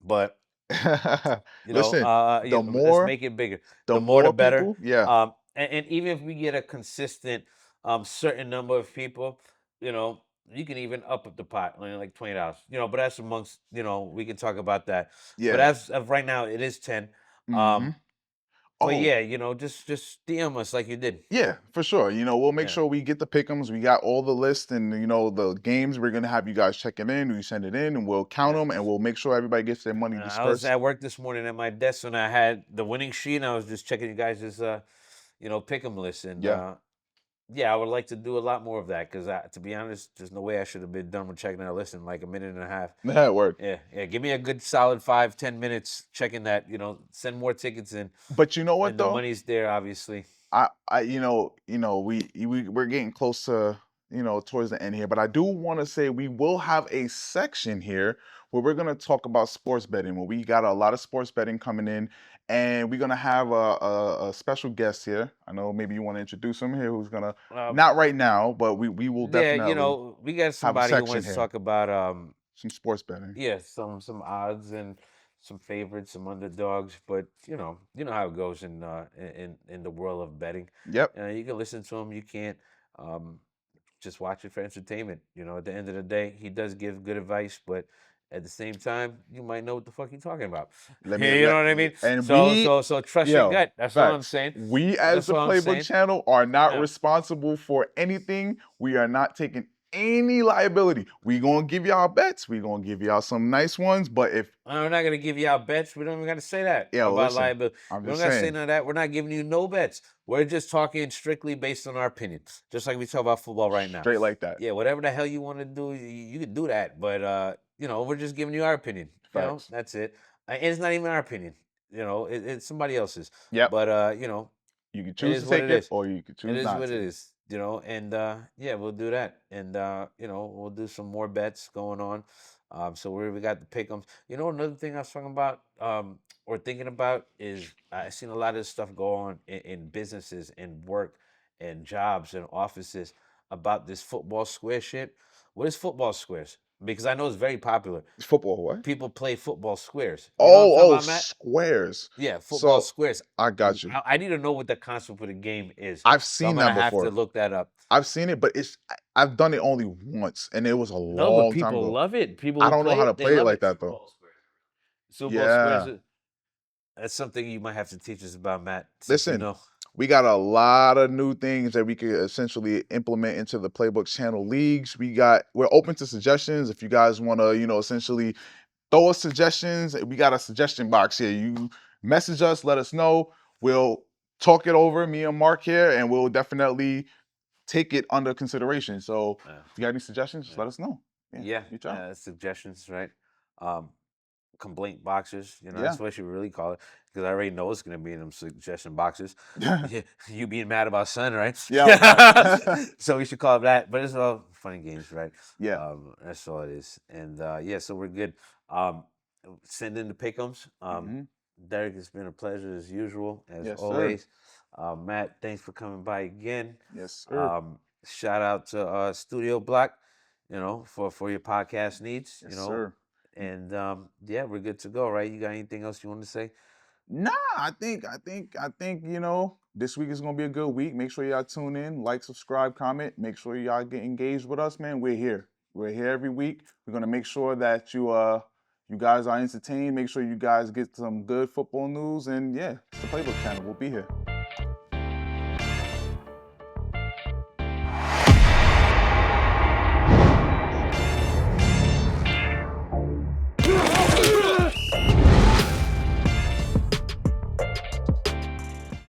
but Listen, the let's more make it bigger. the more the more better. people, yeah. And even if we get a consistent certain number of people, you can even up the pot like $20. But that's amongst we can talk about that. But Yeah. as of right now, it is 10. Mhm. But Oh, yeah, just DM us like you did. yeah, for sure. We'll make Yeah. sure we get the pick'ems. We got all the lists and the games. We're gonna have you guys check it in. We send it in, and we'll count Yeah. them, and we'll make sure everybody gets their money I was dispersed. at work this morning at my desk and I had the winning sheet, and I was just checking you guys' pick 'em list. And Yeah. I would like to do a lot more of that because, to be honest, there's no way I should have been done with checking that list in like a minute and a half. That worked. Yeah. Give me a good solid 5-10 minutes checking that. Send more tickets in, But you know what and the though? money's there, obviously. We're getting close to towards the end here, but I do want to say we will have a section here where we're gonna talk about sports betting. Where we got a lot of sports betting coming in, and we're gonna have a special guest here. I know maybe you want to introduce him here, who's gonna not right now, but we will definitely we got somebody who section wants to here. talk about some sports betting. yeah, some odds and some favorites, some underdogs, but you know how it goes in the world of betting. Yep. You can listen to him. You can't just watch it for entertainment. At the end of the day, he does give good advice, but at the same time, you might know what the fuck he's talking about. You know what I mean? And so trust your yo, gut. That's all I'm facts. saying. We as That's the all I'm saying. Playbook Channel are not Yeah. responsible for anything. We are not taking any liability. We gonna give y'all bets. We gonna give y'all some nice ones. But if We're not gonna give y'all bets. We don't even gotta say that about listen, liability. I'm We don't just gotta say saying. none of that. We're not giving you no bets. We're just talking strictly based on our opinions, just like we talk about football right now. Straight like that. Yeah, whatever the hell you want to do, you can do that. But we're just giving you our opinion. Facts. That's it. And it's not even our opinion. It's somebody else's. Yep. But You can it choose is to what take it it, is. or you can It choose is not what to. it is. And we'll do that. And we'll do some more bets going on. So we got the pick'ems. Another thing I was talking about, or thinking about is I've seen a lot of this stuff go on in businesses and work and jobs and offices about this football square shit. What is football squares? Because I know it's very popular. Football what? People play football squares. You know what I'm talking about, Matt? Squares. Yeah, football So, squares. I got you. I need to know what the concept of the game is. I've So I'm seen gonna that have before. to look that up. I've seen it, but I've done it only once, and it was a No, but long time people ago. love it. People I who don't know how to they play it love like that though. Football square. Super Bowl Yeah. squares. That's something you might have to teach us about, Matt. Since Listen, we got a lot of new things that we could essentially implement into the Playbook Channel leagues. We're open to suggestions. If you guys want to, essentially throw us suggestions. We got a suggestion box here. You message us, let us know. We'll talk it over, me and Mark here, and we'll definitely take it under consideration. So if you got any suggestions, just let us know. Reach out. Suggestions, right? Complaint boxes, Yeah. that's what you really call it, because I already know it's going to be in them suggestion boxes. You being mad about son, right? Yeah. So we should call it that, but it's all funny games, right? Yeah. That's all it is. And so we're good. Send in the pick'ems. Derek, it's been a pleasure as usual, as Yes, sir. always. Matt, thanks for coming by again. Yes, sir. Shout out to Studio Block, for your podcast needs. Yes, sir. And we're good to go, right? You got anything else you want to say? Nah, I think this week is gonna be a good week. Make sure y'all tune in, like, subscribe, comment. Make sure y'all get engaged with us, man. We're here. We're here every week. We're gonna make sure that you guys are entertained. Make sure you guys get some good football news, and it's the Playbook Channel. We'll be here.